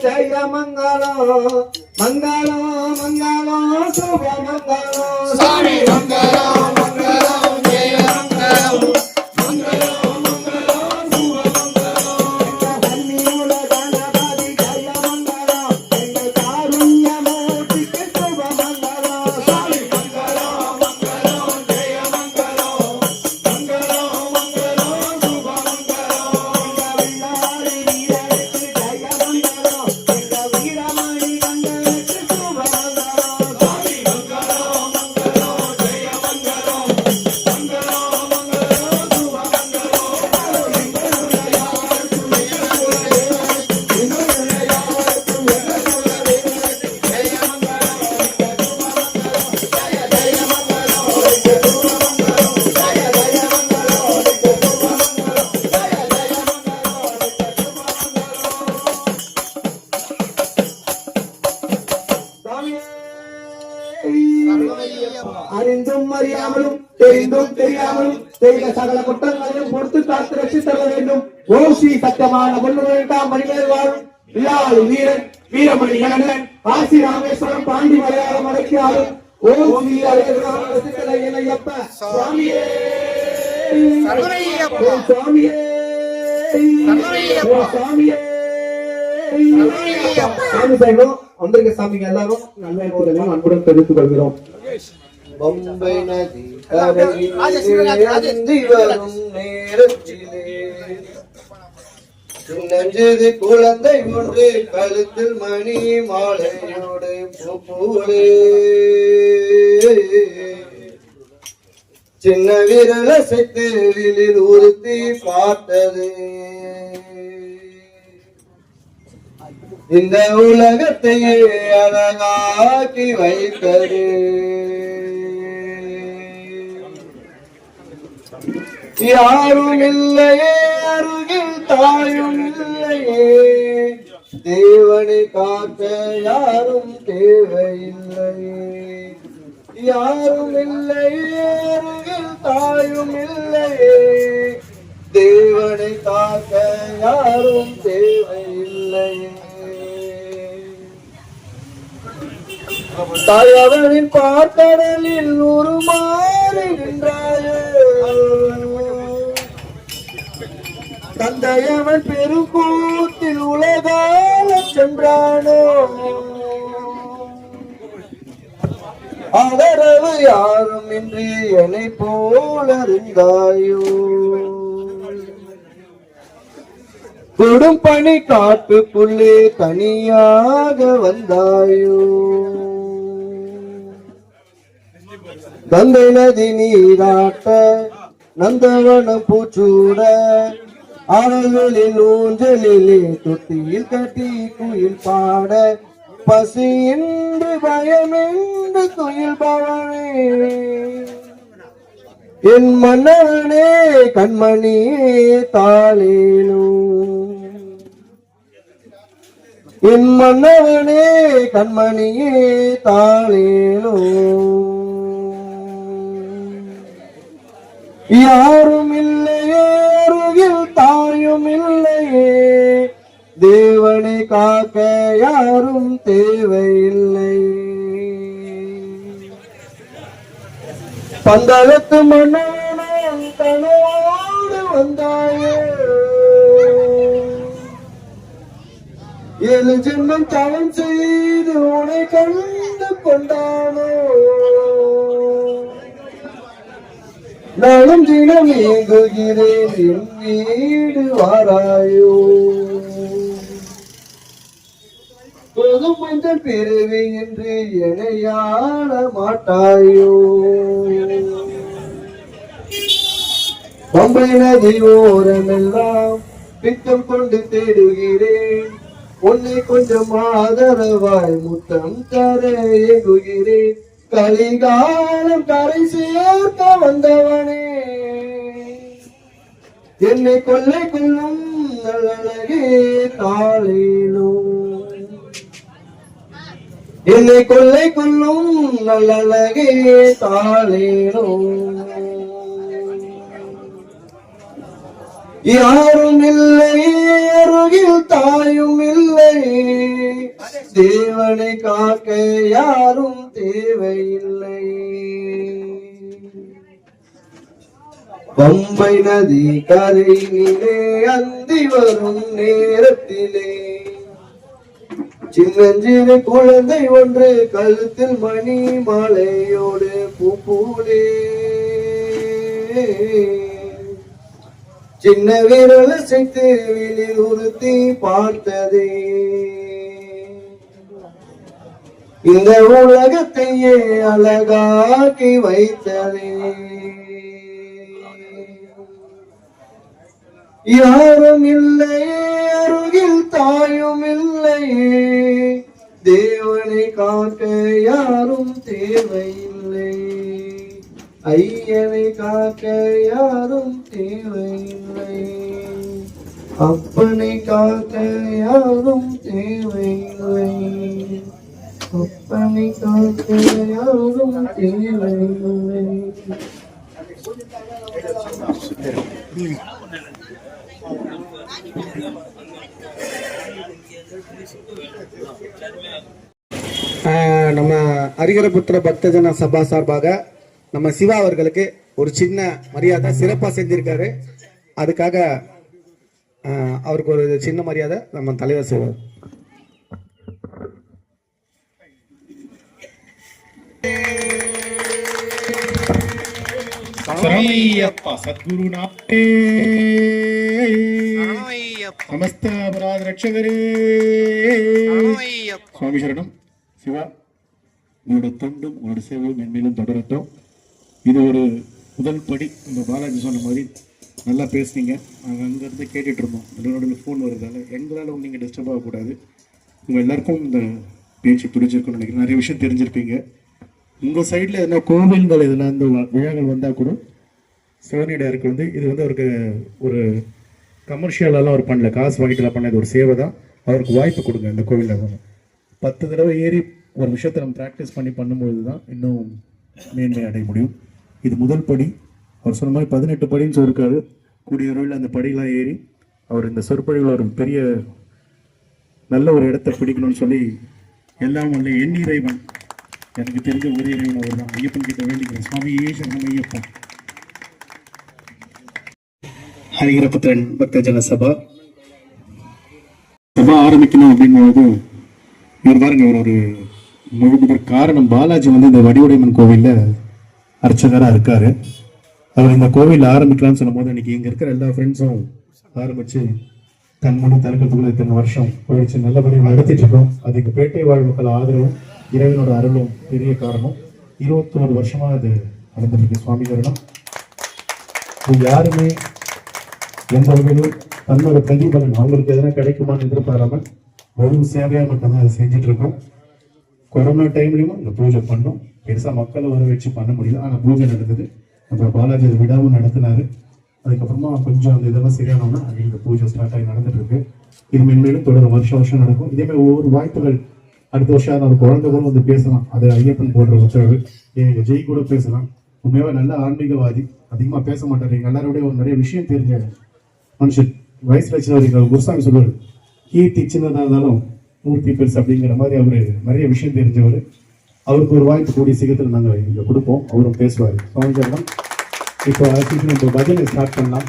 ஜெய மங்களம் மங்களம் மங்களம் சுப மங்களம் சாமி மங்களம் மங்களம் ஜெய மங்களம் மங்களம் மங்களம் சுப மங்களம் கன்னியுல கணபதி ஜெய மங்களம் எங்க காருண்யமூர்த்திக்கு சுப மங்களம் சாமி மங்களம் மங்களம் ஜெய மங்களம் மங்களம் மங்களம் சுப மங்களம் வில்லாரி வீரனுக்கு ஜெய மங்களம் எங்க வீரமணி கண்ணனுக்கு சுப மங்களம் சாமி மங்களம் மங்களம் ஜெய மங்களம் மங்களம் மங்களம் சுப மங்களம் அறிந்தும் அறியாமலும் தெரிந்தும் தெரியாமலும் செய்த சகல குற்றங்களையும் பொறுத்து காத்து ரட்சித்தர வேண்டும். ஓம் ஸ்ரீ சத்தியமான பொன்னுரைத்தாம் மணிமேல் வாழும் வில்லாளி வீரன் வீரமணி கண்ணன் ஆசி ராமேஸ்வரம் பாண்டி மலையாளம் அடக்கியாலும் ஓம் ஸ்ரீ அழகப்ப சுவாமியே ஓம் சுவாமியே ஓம் சுவாமியே சாமி செய்வோம். வந்திருக்க சாமிங்க எல்லாரும் நன்மையுடனும் அன்புடன் தெரிவித்துக் கொள்கிறோம். பம்பை நதி கரையிலிருந்து வரும் நேரத்திலே சின்னஞ்சிறு குழந்தை ஒன்று கழுத்தில் மணி மாலையோடு பூப்பூலே சின்ன விரல செத்திலில் உறுத்தி பார்த்தது இந்த உலகத்தையே அழகாக்கி வைத்தது யாரும் இல்லையே அருகில் தாயும் இல்லையே தேவனை காக்க யாரும் தேவையில்லையே யாரும் இல்லையே அருகில் தாயும் இல்லையே தேவனை காக்க யாரும் தேவையில்லையே தாயவனின் பார்க்கடலில் உருமாறி நின்றாயே தந்தையவன் பெருங்கூத்தில் உலகால சென்றானோ ஆதரவு யாரும் இன்றி என்னை போல இருந்தாயோ கொடும் பனி காட்டுக்குள்ளே தனியாக வந்தாயோ கங்கை நதி நீராட்ட நந்தவனம் பூச்சூட ஆறுகளில் ஊஞ்சலிலே தொட்டியில் கட்டி குயில் பாட பசியின்றி பயமின்றி குயில் பவனே என் மன்னவனே கண்மணியே தாளேனோ என் மன்னவனே கண்மணியே தாளேனோ யாரும் இல்லையே அருகில் தாயும் இல்லையே தேவனை காக்க யாரும் தேவையில்லை பந்தளத்து மன்னவனும் கனவோடு வந்தாயே ஏழு ஜென்மம் தவம் செய்து உனை கண்டு கொண்டானோ நானும் தினம் ஏங்குகிறேன் என் வீடு வாராயோ பொதும் மஞ்சள் பிறவி என்று எனையாள மாட்டாயோ பம்பை நதி ஓரமெல்லாம் பித்தம் கொண்டு தேடுகிறேன் உன்னை கொஞ்சம் ஆதரவாய் முத்தம் தர ஏங்குகிறேன் கலிகாலம் கரை சேர்க்க வந்தவனே என்னை கொள்ளை கொள்ளும் நல்லழகே தாளேனோ என்னை கொள்ளை கொள்ளும் நல்லழகே தாளேனோ யாரும் இல்லையே அருகில் தாயும் இல்லையே தேவனை காக்க யாரும் தேவையில்லை. பம்பை நதி கரையிலே அந்தி வரும் நேரத்திலே சின்னஞ்சிறு குழந்தை ஒன்று கழுத்தில் மணி மாலையோடு பூப்பூலே சின்ன விரல் அசைத்து வெளியில் உறுத்தி பார்த்ததே இந்த உலகத்தையே அழகாக்கி வைத்ததே. யாரும் இல்லையே அருகில் தாயும் இல்லையே தேவனை காக்க யாரும் தேவையில்லை. ஐயனை காக்க யாரும் தேவையில்லை. அப்பனை காக்க யாரும் தேவையில்லை. அப்பனை காக்க யாரும் தேவையில்லை. நம்ம ஹரிஹரபுத்திர பக்தஜன சபா சார்பாக நம்ம சிவா அவர்களுக்கு ஒரு சின்ன மரியாதை சிறப்பாக செஞ்சிருக்காரு. அதுக்காக அவருக்கு ஒரு சின்ன மரியாதை நம்ம தலைவர் செய்வார். சத்குரு சமஸ்த அபராத ரட்சகரே சுவாமி சரணம். சிவா, உங்களோட தொண்டும் உங்களோட சேவையும் மென்மேலும் தொடரட்டும். இது ஒரு முதல் படி. இந்த பாலாஜி சொன்ன மாதிரி நல்லா பேசுனீங்க. நாங்கள் அங்கேருந்து கேட்டுட்டு இருந்தோம். என்னோட ஃபோன் வருதால எங்களால் நீங்கள் டிஸ்டர்ப் ஆகக்கூடாது. உங்கள் எல்லாருக்கும் இந்த பேச்சு பிடிச்சிருக்குன்னு நினைக்கிறேன். நிறைய விஷயம் தெரிஞ்சிருப்பீங்க. உங்கள் சைடில் எதனா கோவில்கள் எதனா இந்த விழாக்கள் வந்தால் கூட சிவனி டைரக்டர் வந்து இது வந்து அவருக்கு ஒரு கமர்ஷியலெல்லாம் அவர் பண்ணல, காசு வாங்கிட்டுலாம் பண்ண, இது ஒரு சேவை தான். அவருக்கு வாய்ப்பு கொடுங்க. இந்த கோவிலில் 10 தடவை ஏறி ஒரு விஷயத்தை நம்ம ப்ராக்டிஸ் பண்ணி பண்ணும்பொழுது தான் இன்னும் மேன்மை அடைய முடியும். இது முதல் படி. அவர் சொன்ன மாதிரி 18 படின்னு சொல்லியிருக்காரு. கூடிய விரைவில் அந்த படியெலாம் ஏறி அவர் இந்த சொற்பொழிவில் ஒரு பெரிய நல்ல ஒரு இடத்தை பிடிக்கணும்னு சொல்லி எல்லாம் ஒன்று எண்ணிறைவன், எனக்கு தெரிஞ்ச ஒரே இறைவன் அவர் தான். ஐயப்பன் கிட்ட வேண்டிக்கிறேன். சுவாமி சரணம் ஐயப்பன். ஹரிஹரபுத்திரன் பக்தஜன சபா ஆரம்பிக்கணும் அப்படிங்கும்போது இவர் பாருங்க, ஒரு முழுமுதற் காரணம் பாலாஜி வந்து இந்த வடிவுடையம்மன் கோவிலில் அர்ச்சகராக இருக்காரு. அவர் இந்த கோவில் ஆரம்பிக்கலாம்னு சொல்லும் போது இன்னைக்கு இங்கே இருக்கிற எல்லா ஃப்ரெண்ட்ஸும் ஆரம்பித்து கண்மணி திறக்கிறதுக்குள்ள இத்தனை வருஷம் போயிடுச்சு, நல்லபடியாக நடத்திட்டு இருக்கோம். அதுக்கு பேட்டை வாழ் மக்கள் ஆதரவும் இறைவனோட அருளும் பெரிய காரணம். 21 வருஷமாக அது நடந்துட்டு இருக்கு. சுவாமி சரணம். யாருமே எந்த வகையிலும் தன்னோட பிரதிபலன் அவங்களுக்கு எதனா கிடைக்குமான்னு எதிர்பாராமல் ஒரு சேவையாக மட்டும்தான் அதை செஞ்சுட்டு இருக்கோம். கொரோனா டைம்லையும் இந்த பூஜை பண்ணோம். பெருசாக மக்களை வர வச்சு பண்ண முடியல, ஆனால் பூஜை நடந்தது. அப்புறம் பாலாஜி அதை விடாமல் நடத்தினாரு. அதுக்கப்புறமா கொஞ்சம் அந்த இதெல்லாம் சரியானோம்னா இந்த பூஜை ஸ்டார்ட் ஆகி நடந்துட்டு இருக்கு. இது மென்மேலும் தொடரும், வருஷம் நடக்கும். இதே மாதிரி ஒவ்வொரு வாய்ப்புகள் அடுத்த வருஷம் அந்த குழந்தைகளும் வந்து பேசலாம். அது ஐயப்பன் போடுற உத்தரவு. எங்க ஜெய் கூட பேசலாம். உண்மையாவே நல்ல ஆன்மீகவாதி, அதிகமாக பேச மாட்டாரு. எங்க எல்லாரோடய ஒரு நிறைய விஷயம் தெரிஞ்ச மனுஷன். வயசுல சின்னவர் குருசாமி சொல்லுவார், கீர்த்தி சின்னதாக இருந்தாலும் மூர்த்தி பெருசு அப்படிங்கிற மாதிரி அவரு நிறைய விஷயம் தெரிஞ்சவர். அவருக்கு ஒரு வாய்ப்பு கூடிய சீக்கிரத்தில் நாங்கள் இங்கே கொடுப்போம். அவரும் பேசுவார். சுவாமிஜனம். இப்போ நம்ம பஜனை ஸ்டார்ட் பண்ணலாம்.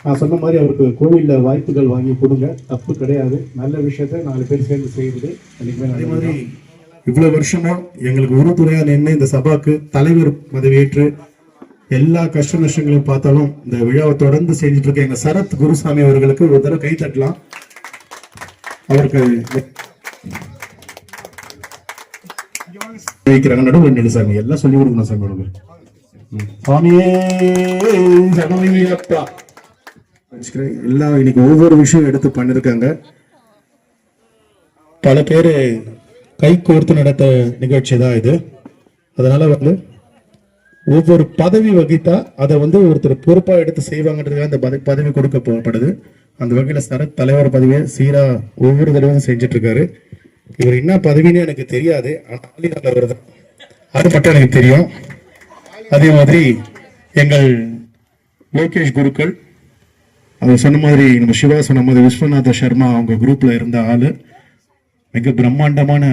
நான் சொன்ன மாதிரி அவருக்கு கோவிலில் வாய்ப்புகள் வாங்கி கொடுங்க, தப்பு கிடையாது. நல்ல விஷயத்த 4 பேர் சேர்ந்து செய்யுது. அதே மாதிரி இவ்வளோ வருஷமா எங்களுக்கு உறுதுணையாக நின்று இந்த சபாக்கு தலைவர் பதவியேற்று எல்லா கஷ்ட நஷ்டங்களையும் பார்த்தாலும் இந்த விழாவை தொடர்ந்து செஞ்சுட்டு இருக்க எங்க சரத் குருசாமி அவர்களுக்கு ஒரு தடவை கை தட்டலாம். அவருக்கு நடுவில் சாமி எல்லாம் சொல்லி கொடுக்கணும் சாமி. உனக்கு சுவாமியே சரணமையப்பா. எல்லாம் இன்னைக்கு ஒவ்வொரு விஷயம் எடுத்து பண்ணிருக்காங்க. பல பேரு கை கோர்த்து நடத்த நிகழ்ச்சி தான் இது. அதனால வந்து ஒவ்வொரு பதவி வகித்தா அதை வந்து ஒருத்தர் பொறுப்பா எடுத்து செய்வாங்கன்றதுக்காக அந்த பதவி கொடுக்கப்படுது. அந்த வகையில சரத் தலைவர் பதவியை சீரா ஒவ்வொரு தடவையும் செஞ்சுட்டு இருக்காரு. இவர் என்ன பதவின்னு எனக்கு தெரியாது, ஆனால் தலைவர் தான், அது மட்டும் எனக்கு தெரியும். அதே மாதிரி எங்கள் லோகேஷ் குருக்கள் அவர் சொன்ன மாதிரி, நம்ம சிவா சொன்ன மாதிரி விஸ்வநாத சர்மா அவங்க குரூப்ல இருந்த ஆளு. மிக பிரம்மாண்டமான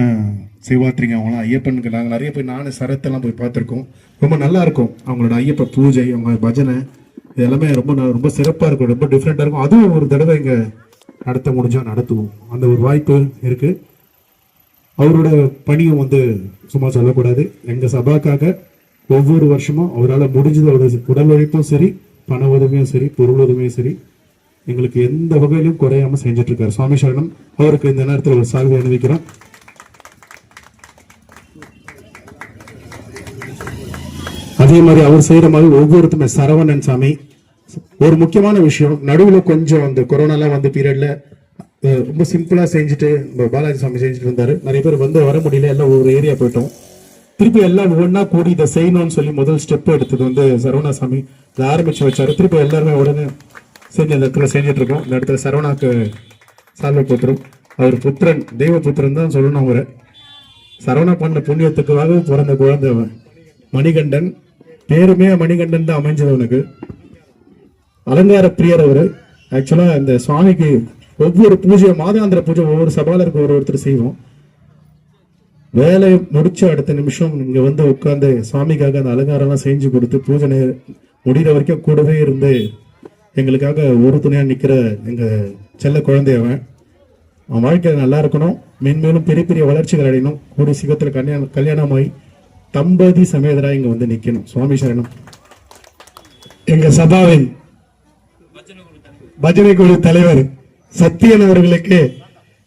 சிவாத்திரிங்க அவங்களாம். ஐயப்பனுக்கு நாங்கள் நிறைய போய் நானும் சரத்தெல்லாம் போய் பார்த்துருக்கோம். ரொம்ப நல்லா இருக்கும் அவங்களோட ஐயப்ப பூஜை, அவங்க பஜனை, இது எல்லாமே ரொம்ப சிறப்பாக இருக்கும், ரொம்ப டிஃப்ரெண்ட்டாக இருக்கும். அதுவும் ஒரு தடவை இங்கே நடத்த முடிஞ்சால் நடத்துவோம், அந்த ஒரு வாய்ப்பு இருக்குது. அவரோட பணியும் வந்து சும்மா சொல்லக்கூடாது. எங்கள் சபாக்காக ஒவ்வொரு வருஷமும் அவரால் முடிஞ்சது உடல் உழைப்பும் சரி, பண உதவியும் சரி, பொருள் உதவியும் சரி, எங்களுக்கு எந்த வகையிலும் குறையாம செஞ்சுட்டு இருக்காரு. சுவாமி சரணம். அவருக்கு இந்த நேரத்தில் ஒரு சால்வை அணிவிக்கிறோம். அதே மாதிரி அவர் செய்யற மாதிரி ஒவ்வொருத்தருமே சரவணன் சாமி. ஒரு முக்கியமான விஷயம், நடுவில் கொஞ்சம் அந்த கொரோனாலாம் வந்து பீரியட்ல ரொம்ப சிம்பிளா செஞ்சுட்டு பாலாஜி சாமி செஞ்சுட்டு இருந்தாரு. நிறைய பேர் வந்து வர முடியல, எல்லாம் ஒரு ஏரியா போயிட்டோம். திருப்பி எல்லாம் ஒன்னா கூடி இதை செய்யணும்னு சொல்லி முதல் ஸ்டெப் எடுத்தது வந்து சரவணா சாமி இதை ஆரம்பிச்சு வச்சாரு. திருப்பி எல்லாருமே உடனே செஞ்சு அந்த இடத்துல செஞ்சுட்டு இருக்கோம். இந்த இடத்துல சரவணாக்கு சால்வை போத்துரும். அவர் புத்திரன், தெய்வ புத்திரன் தான் சொல்லணும். அவரை சரவணா பண்ண புண்ணியத்துக்காக பிறந்த குழந்தை மணிகண்டன். பேருமே மணிகண்டன் தான் அமைஞ்சது அவனுக்கு. அலங்கார பிரியர் அவரு. ஆக்சுவலா இந்த சுவாமிக்கு ஒவ்வொரு பூஜையும், மாதாந்திர பூஜை ஒவ்வொரு சபாலருக்கு ஒருத்தர் செய்வோம். வேலையை முடிச்ச அடுத்த நிமிஷம் இங்க வந்து உட்கார்ந்து சுவாமிக்காக அந்த அலங்காரம் எல்லாம் செஞ்சு கொடுத்து பூஜை முடிகிற வரைக்கும் கூடவே இருந்து எங்களுக்காக ஒரு துணையா நிக்கிற எங்க செல்ல குழந்தை அவன். அவன் வாழ்க்கை நல்லா இருக்கணும், மென்மேலும் பெரிய பெரிய வளர்ச்சிகள் அடையணும், கூடிய சீக்கிரத்துல கல்யாணமாய் தம்பதி சமேதரா இங்க வந்து நிக்கணும். சுவாமி சரணம். எங்க சபாவின் பஜனை குழு தலைவர் சத்தியன் அவர்களுக்கு,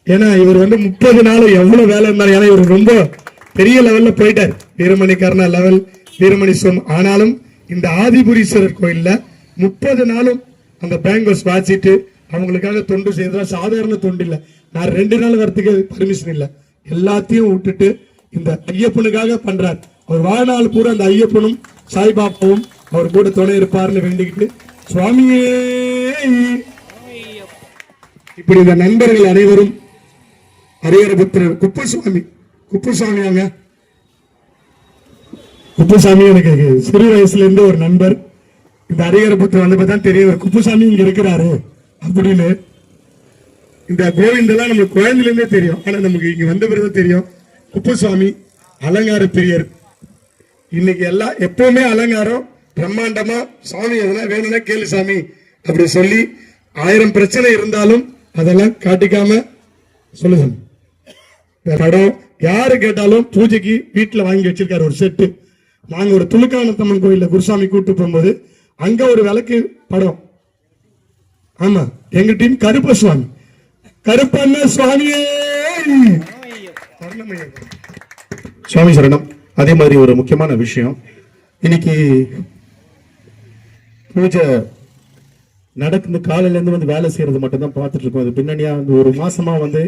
ஏன்னா இவர் வந்து 30 நாள் எவ்வளவு வேலை இருந்தாரு. ஏன்னா இவர் ரொம்ப பெரிய லெவல்ல போயிட்டார், வீரமணி கர்ணா லெவல், வீரமணி சோம். ஆனாலும் இந்த ஆதிபுரீஸ்வரர் கோயில்ல 30 நாளும் அந்த பேங்கோஸ் வாசிட்டு அவங்களுக்காக தொண்டு செய்யறதா சாதாரண தொண்டு இல்ல. நான் 2 நாள் வரத்துக்கு பர்மிஷன் இல்ல, எல்லாத்தையும் விட்டுட்டு இந்த ஐயப்பனுக்காக பண்றார். அவர் வாழ்நாள் பூரா அந்த ஐயப்பனும் சாய்பாபாவும் அவர் கூட துணை இருப்பார்னு வேண்டிக்கிட்டு, சுவாமியே. இப்படி இந்த நண்பர்கள் அனைவரும் ஹரிஹரபுத்திரர் குப்புசாமி வாங்க. குப்புசாமி எனக்கு சிறு வயசுல இருந்து ஒரு நண்பர். இந்த ஹரிஹரபுத்திரர் வந்தப்பதான் தெரியும் குப்புசாமி இங்க இருக்கிறாரு அப்படின்னு. இந்த கோவிந்தெல்லாம் நமக்கு குழந்தையில இருந்தே தெரியும், ஆனா நமக்கு இங்க வந்த பிறகு தெரியும். குப்புசாமி அலங்கார பிரியர். இன்னைக்கு எல்லாம் எப்பவுமே அலங்காரம் பிரம்மாண்டமா, சாமி எதனா வேணும்னா கேளு சாமி அப்படி சொல்லி 1000 பிரச்சனை இருந்தாலும் அதெல்லாம் காட்டிக்காம சொல்லுங்க. படம் யாரு கேட்டாலும் பூஜைக்கு வீட்டுல வாங்கி வச்சிருக்காரு ஒரு செட்டு. நாங்க ஒரு துணுக்கானத்தம்மன் கோயில்ல குருசாமி கூட்டு போகும்போது அங்க ஒரு விளக்கு படம். ஆமா, எங்க டீம் கருப்ப சுவாமி, கருப்பண்ண சுவாமியே. சுவாமி சரணம். அதே மாதிரி ஒரு முக்கியமான விஷயம், இன்னைக்கு பூஜை நடக்குது. காலையில இருந்து வந்து வேலை செய்யறது மட்டும் தான் பார்த்துட்டு இருக்கோம். அது பின்னணியா வந்து ஒரு மாசமா வந்து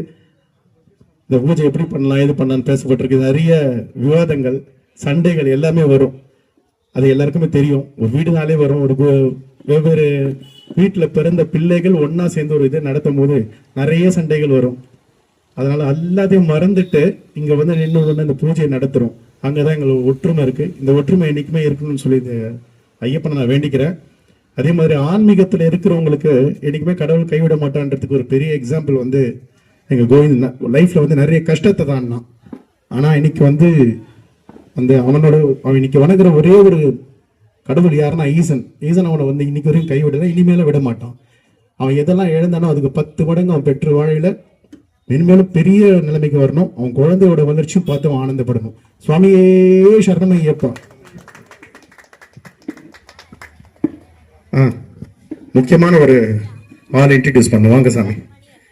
இந்த பூஜை எப்படி பண்ணலாம், எது பண்ணலாம்னு பேசப்பட்டிருக்கு. நிறைய விவாதங்கள், சண்டைகள் எல்லாமே வரும். அது எல்லாருக்குமே தெரியும். ஒரு வீடுனாலே வரும். ஒரு வெவ்வேறு வீட்டுல பிறந்த பிள்ளைகள் ஒன்னா சேர்ந்து ஒரு இதை நடத்தும் போது நிறைய சண்டைகள் வரும். அதனால எல்லாத்தையும் மறந்துட்டு இங்க வந்து நின்று இந்த பூஜையை நடத்துறோம். அங்கதான் எங்களுக்கு ஒற்றுமை இருக்கு. இந்த ஒற்றுமை என்னைக்குமே இருக்கணும்னு சொல்லி இந்த ஐயப்பனை நான் வேண்டிக்கிறேன். அதே மாதிரி ஆன்மீகத்துல இருக்கிறவங்களுக்கு என்னைக்குமே கடவுள் கைவிட மாட்டான்றதுக்கு ஒரு பெரிய எக்ஸாம்பிள் வந்து எங்க கோவிந்த் லைஃப்ல வந்து நிறைய கஷ்டத்தை தான். ஆனா இன்னைக்கு வந்து அந்த அவன் இன்னைக்கு வணங்குற ஒரே ஒரு கடவுள் யாருன்னா ஈசன் அவனை வந்து இன்னைக்கு வரையும் கைவிடல, இனிமேல விட மாட்டான். அவன் எதெல்லாம் இழந்தானோ அதுக்கு 10 மடங்கு அவன் பெற்று வாழையில மென்மேலும் பெரிய நிலைமைக்கு வரணும். அவன் குழந்தையோட வளர்ச்சியும் பார்த்து அவன் ஆனந்தப்படணும். சுவாமியே சரணமையப்பா. முக்கியமான ஒரு ஆள் இன்ட்ரடியூஸ் பண்ணுவாங்க சாமி.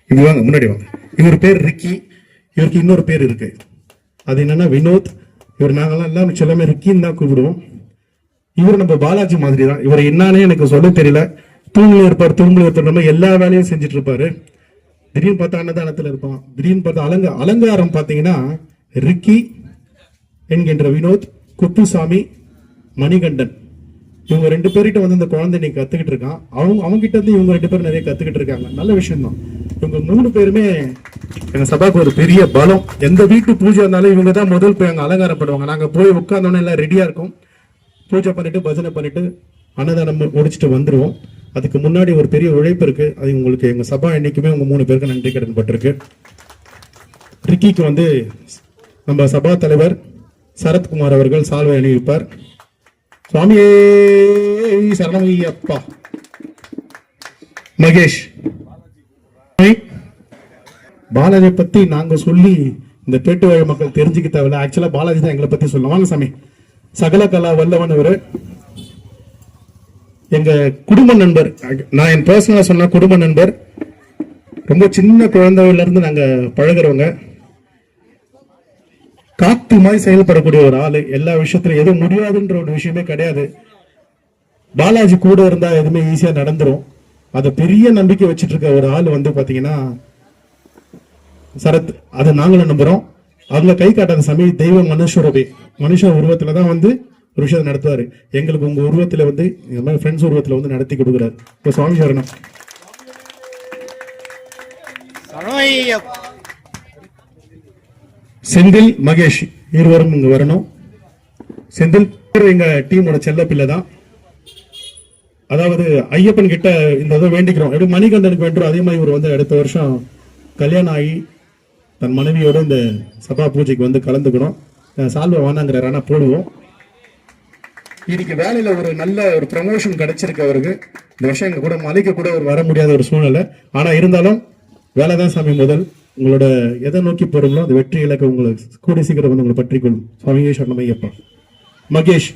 இப்படி வாங்க, முன்னாடி வாங்க. இவர் பேர் ரிக்கி. இவருக்கு இன்னொரு பேர் இருக்கு, அது என்னன்னா வினோத். இவர் நாங்கெல்லாம் எல்லாரும் எல்லாமே ரிக்கின்னு தான் கூப்பிடுவோம். இவர் நம்ம பாலாஜி மாதிரி தான். இவர் என்னன்னே எனக்கு சொல்ல தெரியல. தூங்குல இருப்பார், துரும்புல இருப்பார், எல்லா வேலையும் செஞ்சுட்டு இருப்பாரு. திடீர்னு பார்த்தா அன்னதானத்துல இருப்பான். திடீர்னு பார்த்தா அலங்காரம் பார்த்தீங்கன்னா ரிக்கி என்கின்ற வினோத், குப்புசாமி, மணிகண்டன், இவங்க 2 பேர்கிட்ட வந்து இந்த குழந்தை நீ கத்துக்கிட்டு இருக்கான். அவங்க கிட்ட இருந்து இவங்க 2 பேரும் நிறைய கத்துக்கிட்டு இருக்காங்க. நல்ல விஷயம் தான். இவங்க 3 பேருமே எங்க சபாக்கு ஒரு பெரிய பலம். எந்த வீட்டு பூஜை இருந்தாலும் இவங்க தான் முதல் போய் அங்க அலங்காரம் பண்ணுவாங்க. நாங்க போய் உட்கார்ந்தோன்னே எல்லாம் ரெடியா இருக்கும். பூஜை பண்ணிட்டு பஜனை பண்ணிட்டு அன்னதானம் முடிச்சுட்டு வந்துருவோம். அதுக்கு முன்னாடி ஒரு பெரிய உழைப்பு இருக்கு. அது உங்களுக்கு எங்க சபா என்னைக்குமே உங்க 3 பேருக்கு நன்றி கடன் பட்டிருக்கு. ரிக்கிக்கு வந்து நம்ம சபா தலைவர் சரத்குமார் அவர்கள் சால்வை அணிவிப்பார். சுவாமியே சரணமையப்பா. மகேஷ், பாலாஜி பத்தி நாங்க சொல்லி இந்த பேட்டு வழி மக்கள் தெரிஞ்சுக்க தேவையில்ல. ஆக்சுவலா பாலாஜி தான் எங்களை பத்தி சொல்லுவாங்க. வாங்க சாமி. சகல கலா வல்லவன் அவரு எங்க குடும்ப நண்பர். நான் என் பர்சனலா சொன்ன குடும்ப நண்பர். ரொம்ப சின்ன குழந்தையில இருந்து நாங்க பழகுறவங்க. காத்து மாதிரி செயல்படக்கூடிய ஒரு ஆளு. எல்லா விஷயத்திலும் எதுவும் முடியாதுன்ற ஒரு விஷயமே கிடையாது. பாலாஜி கூட இருந்தா எதுவுமே ஈஸியா நடந்துரும். அத பெரிய நம்பிக்கை வச்சிட்டு இருக்க ஒரு ஆள் வந்து பாத்தீங்கன்னா சரத். அதை நாங்களும் நம்புறோம். அவங்க கை காட்டாத சமயம் தெய்வ மனுஷ உருவத்துலதான் வந்து ஒரு விஷயத்தை நடத்துவாரு. எங்களுக்கு உங்க உருவத்துல வந்து இந்த மாதிரி ஃப்ரெண்ட்ஸ் உருவத்துல வந்து நடத்தி கொடுக்குறாரு. இப்போ சுவாமி சரணம். செந்தில், மகேஷ் இருவரும் இங்க வரணும். செந்தில் எங்க டீமோட செல்ல பிள்ளை தான். அதாவது ஐயப்பன் கிட்ட இந்த இதை வேண்டிக்கிறோம். எப்படி மணிகண்டனுக்கு வேண்டுறோம் அதே மாதிரி இவர் வந்து அடுத்த வருஷம் கல்யாணம் ஆகி தன் மனைவியோட இந்த சபா பூஜைக்கு வந்து கலந்துக்கணும். சால்வை வானாங்கிறார், ஆனா போடுவோம். இன்னைக்கு வேலையில ஒரு நல்ல ஒரு ப்ரமோஷன் கிடைச்சிருக்கு அவருக்கு. இந்த வருஷம் எங்க கூட மலைக்கு கூட ஒரு வர முடியாத ஒரு சூழ்நிலை. ஆனா இருந்தாலும் வேலைதான் சாமி முதல். உங்களோட எதை நோக்கி போறீங்களோ அந்த வெற்றி இலக்க உங்களுக்கு கூடி சீக்கிரம் வந்து உங்களை பற்றி கொள்ளும். சுவாமியே சரணமையப்பா. மகேஷ்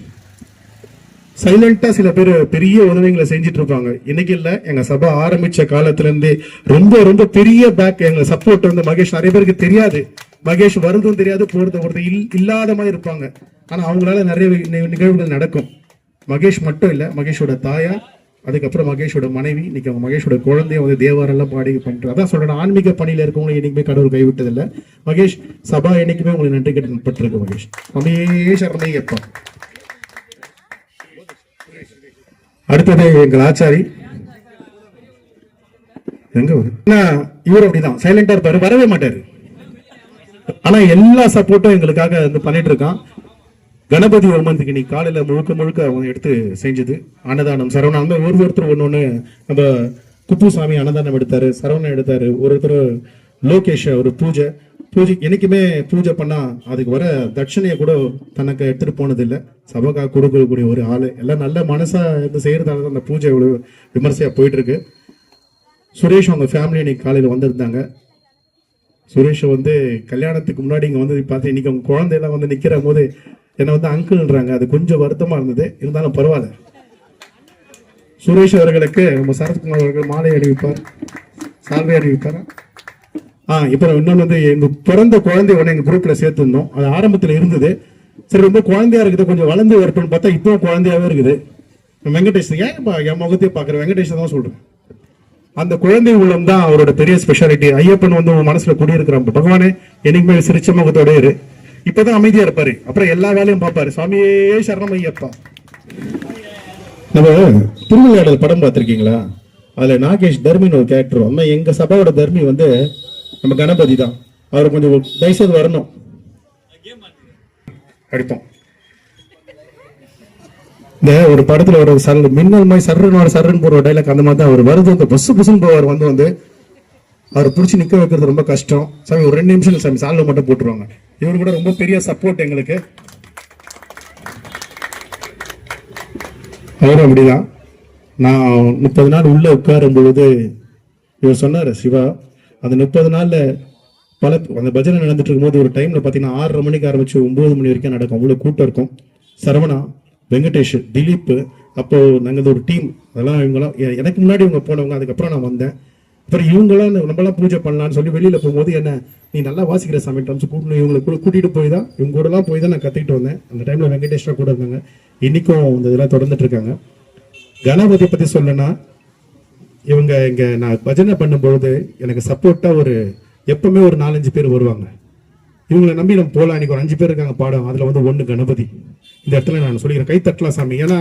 சைலண்டா சில பேர் பெரிய உதவிகளை செஞ்சுட்டு இருப்பாங்க. இன்னைக்கு இல்ல, எங்க சபை ஆரம்பிச்ச காலத்துல இருந்து ரொம்ப ரொம்ப பெரிய பேக் எங்க சப்போர்ட் வந்து மகேஷ். நிறைய பேருக்கு தெரியாது மகேஷ் வருதும் தெரியாது, போறது ஒருத்தர் இல்லாத மாதிரி இருப்பாங்க. ஆனா அவங்களால நிறைய நிகழ்வுகள் நடக்கும். மகேஷ் மட்டும் இல்ல, மகேஷோட தாயா, அதுக்கப்புறம் மகேஷோட மனைவி, இன்னைக்கு அவங்க மகேஷோட குழந்தைய வந்து தேவாரெல்லாம் பாடி பண்றாங்க. அதான் சொல்றேன், ஆன்மீக பணியில இருக்கவங்க என்னைக்குமே கடவுள் கைவிட்டது இல்ல. மகேஷ் சபா என்னைக்குமே உங்களுக்கு நன்றி கட்டப்பட்டிருக்கு. மகேஷ் அப்படியே சரணமையப்பா. அடுத்தது எங்கள் ஆச்சாரி. எங்க இவர் அப்படிதான் சைலண்டா இருப்பாரு, வரவே மாட்டாரு. ஆனா எல்லா சப்போர்ட்டும் எங்களுக்காக வந்து பண்ணிட்டு இருக்கான். கணபதி ஹோமத்துக்கு இன்னைக்கு காலையில முழுக்க அவங்க எடுத்து செஞ்சது அன்னதானம். சரவணன் ஒருத்தர் ஒண்ணு நம்ம குப்புசாமி அன்னதானம் எடுத்தாரு, சரவணன் எடுத்தாரு, ஒருத்தர் லோகேஷ் ஒரு பூஜை என்னைக்குமே பூஜை பண்ணா அதுக்கு வர தட்சணையை கூட தனக்கு எடுத்துட்டு போனது இல்லை. சபகா கொடுக்கக்கூடிய ஒரு ஆளு. எல்லாம் நல்ல மனசா இருந்து செய்யறதால அந்த பூஜை இவ்வளவு விமர்சையா போயிட்டு இருக்கு. சுரேஷ் அவங்க ஃபேமிலி இன்னைக்கு காலையில வந்திருந்தாங்க. சுரேஷ் வந்து கல்யாணத்துக்கு முன்னாடி இங்க வந்து பார்த்து இன்னைக்கு அவங்க குழந்தையெல்லாம் வந்து நிக்கிற போது என்ன வந்து அங்கிள்ன்றாங்க. அது கொஞ்சம் வருத்தமா இருந்தது, இருந்தாலும் பரவாயில்ல. சுரேஷ் அவர்களுக்கு நம்ம சரத்குமார் அவர்கள் மாலை அணிவிப்பார், சால்வை அணிவிப்பார். இப்போ இன்னொன்று வந்து எங்க பிறந்த குழந்தை ஒன்று எங்க குரூப்ல சேர்த்துருந்தோம். அது ஆரம்பத்தில் இருந்தது, சரி ரொம்ப குழந்தையா இருக்குது, கொஞ்சம் வளர்ந்து வரட்டும்னு பார்த்தா இப்போ குழந்தையாவே இருக்குது. வெங்கடேஷ் ஏன் என் முகத்தையே பார்க்குறேன், வெங்கடேஷ் தான் சொல்றேன். அந்த குழந்தை உள்ளம் தான் அவரோட பெரிய ஸ்பெஷாலிட்டி. ஐயப்பன் வந்து உங்க மனசுல குடியிருக்கிறான். பகவானே என்னைக்குமே சிரிச்ச முகத்தோட இரு. இப்பதான் அமைதியா இருப்பாரு, அப்புறம் எல்லா வேலையும் பார்ப்பாரு. சுவாமியே சரணம் ஐயப்பா. நம்ம திருவிளையாடல் படம் பார்த்திருக்கீங்களா? அதுல நாகேஷ் தர்மின்னு ஒரு கேரக்டர். அம்மா எங்க சபாவோட தர்மி வந்து நம்ம கணபதி தான். அவர் கொஞ்சம் தயவுசெய்து வரணும் அடிப்போம். இந்த ஒரு படத்துல ஒரு சரல் மின்னல் மாதிரி சர்ன்னு போற டைலாக் அந்த மாதிரி தான் அவர் வருது. அந்த பஸ் புசுன்னு போவார் வந்து அவரை பிடிச்சி நிக்க வைக்கிறது ரொம்ப கஷ்டம். சாமி ஒரு 2 நிமிஷம் சாமி சால்வை மட்டும் போட்டுருவாங்க. இவரு கூட ரொம்ப பெரிய சப்போர்ட் எங்களுக்கு. அவரும் அப்படிதான். நான் 30 நாள் உள்ள உட்காரும் பொழுது இவர் சொன்னாரு, சிவா அந்த 30 நாள்ல அந்த பஜனை நடந்துட்டு இருக்கும் போது ஒரு டைம்ல பாத்தீங்கன்னா 6:30 மணிக்கு ஆரம்பிச்சு 9 மணி வரைக்கும் நடக்கும். அவ்வளவு கூட்டம் இருக்கும். சரவணா, வெங்கடேஷ், திலீப், அப்போ நாங்கள் ஒரு டீம். அதெல்லாம் இவங்கெல்லாம் எனக்கு முன்னாடி இவங்க போனவங்க. அதுக்கப்புறம் நான் வந்தேன். அப்புறம் இவங்களாம் நம்மளாம் பூஜை பண்ணலான்னு சொல்லி வெளியில போகும்போது என்ன நீ நல்லா வாசிக்கிற சமையல் கூட்டணும், இவங்களை கூட்டிட்டு போய் தான் இவங்க கூட எல்லாம் போய் தான் நான் கத்திட்டு வந்தேன். அந்த டைம்ல வெங்கடேஸ்வரா கூட இருந்தாங்க. இன்னைக்கும் இந்த இதெல்லாம் தொடர்ந்துட்டு இருக்காங்க. கணபதி பத்தி சொல்லனா, இவங்க இங்க நான் பஜனை பண்ணும்பொழுது எனக்கு சப்போர்ட்டா எப்பவுமே ஒரு 4-5 பேர் வருவாங்க. இவங்களை நம்பி நம்ம போலாம். இன்னைக்கு ஒரு 5 பேர் இருக்காங்க பாடம். அதுல வந்து 1 கணபதி. இந்த இடத்துல நான் சொல்லிக்கிறேன், கை தட்டலாம் சாமி. ஏன்னா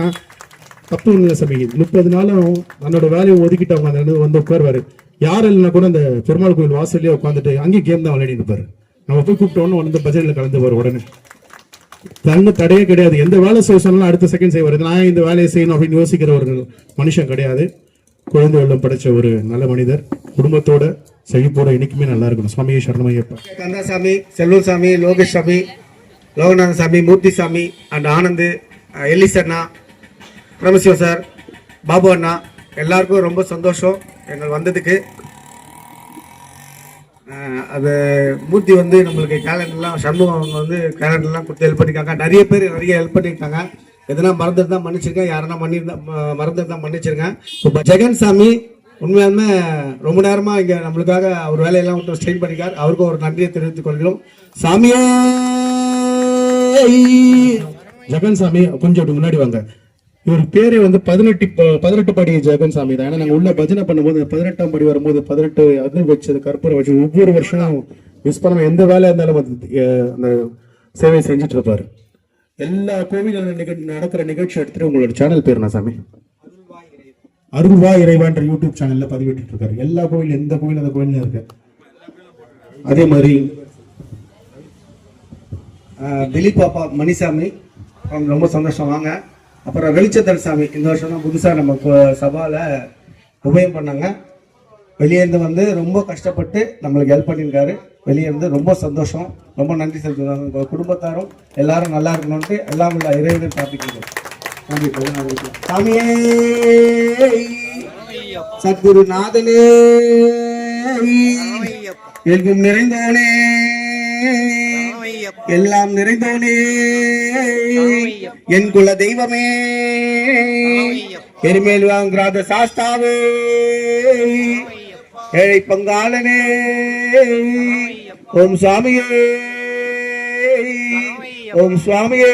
தப்பு இல்லை சாமி. 30 நாளும் தன்னோட வேலையை ஒதுக்கிட்டு அவங்க அந்த வந்து உட்காருவாரு. யார் இல்லைன்னா கூட அந்த பெருமாள் கோயில் வாசல்லையே உட்காந்துட்டு அங்கேயும் கேம் தான் விளையாடிட்டு இருப்பாரு. நம்ம போய் கூப்பிட்டோன்னு வந்து பஜனையில கலந்துவார். உடனே தங்க தடையே கிடையாது. எந்த வேலை செய்ய சொன்னாலும் அடுத்த செகண்ட் செய்வார். நான் இந்த வேலையை செய்யணும் அப்படின்னு யோசிக்கிற ஒரு மனுஷன் கிடையாது. குழந்தை வெள்ளம் படைச்ச ஒரு நல்ல மனிதர். குடும்பத்தோட செழிப்போட என்னைக்குமே நல்லா இருக்கணும். சுவாமியே சரணமையப்பா. கந்தசாமி, செல்வசாமி, லோகேஷ் சாமி, லோகநாத சாமி, மூர்த்தி சாமி அண்ட் ஆனந்த், எல்லிஸ் அண்ணா, பிரமசிவ சார், பாபு அண்ணா எல்லாருக்கும் ரொம்ப சந்தோஷம் எங்கள் வந்ததுக்கு. அது மூர்த்தி வந்து நம்மளுக்கு கேலண்டர்லாம் சண்முகம் அவங்க வந்து கேலண்டர்லாம் கொடுத்து ஹெல்ப் பண்ணியிருக்காங்க. நிறைய பேர் நிறைய ஹெல்ப் பண்ணியிருக்காங்க. எதனா மறந்துட்டு தான் மன்னிச்சிருக்கேன், யாருன்னா மறந்துட்டு தான் மன்னிச்சிருக்கேன். இப்போ ஜெகன் சாமி உண்மையாலுமே ரொம்ப நேரமா இங்க நம்மளுக்காக அவர் வேலையெல்லாம் விட்டு ஸ்ட்ரெயின் பண்ணிக்கார். அவருக்கும் ஒரு நன்றியை தெரிவித்துக் கொள்கிறோம். சாமியே ஜெகன் சாமி கொஞ்சம் அப்படி முன்னாடி வாங்க. இவர் பேரே வந்து 18 படி ஜெகன் சாமி தான். ஏன்னா நாங்கள் உள்ள பஜனை பண்ணும்போது 18ஆம் படி வரும்போது 18 அது வச்சது கற்பூரம் வச்சு ஒவ்வொரு வருஷம் மிஸ் பண்ணாம எந்த வேலை இருந்தாலும் அந்த சேவை செஞ்சுட்டு இருப்பாரு. எல்லா கோவிலும் நடக்கிற நிகழ்ச்சி எடுத்துட்டு உங்களோட சேனல் பேர் என்ன சாமி? அருள்வா இறைவான்ற யூடியூப் சேனல்ல பதிவிட்டு இருக்காரு. எல்லா கோவில் எந்த கோவில் அந்த கோவில் இருக்கு. அதே மாதிரி திலீப் பாப்பா மணிசாமி அவங்க ரொம்ப சந்தோஷம் வாங்க. அப்புறம் வெளிச்சத்தர் சாமி இந்த வருஷம் தான் புதுசாக நம்ம சபால உபயம் பண்ணாங்க. வெளியேருந்து வந்து ரொம்ப கஷ்டப்பட்டு நம்மளுக்கு ஹெல்ப் பண்ணியிருக்காரு. வெளியேருந்து ரொம்ப சந்தோஷம், ரொம்ப நன்றி செலுத்துவாங்க. குடும்பத்தாரும் எல்லாரும் நல்லா இருக்கணும்ட்டு எல்லாம் உள்ள இறைவனை பிரார்த்திக்கிறோம். சாமியே சத்குருநாதனே எங்கும் நிறைந்தோனே எல்லாம் நிறைந்தோனே என் குல தெய்வமே எரிமேல் வாங்காத சாஸ்தாவே ஏழை பங்காளனே ஓம் சுவாமியே ஓம் சுவாமியே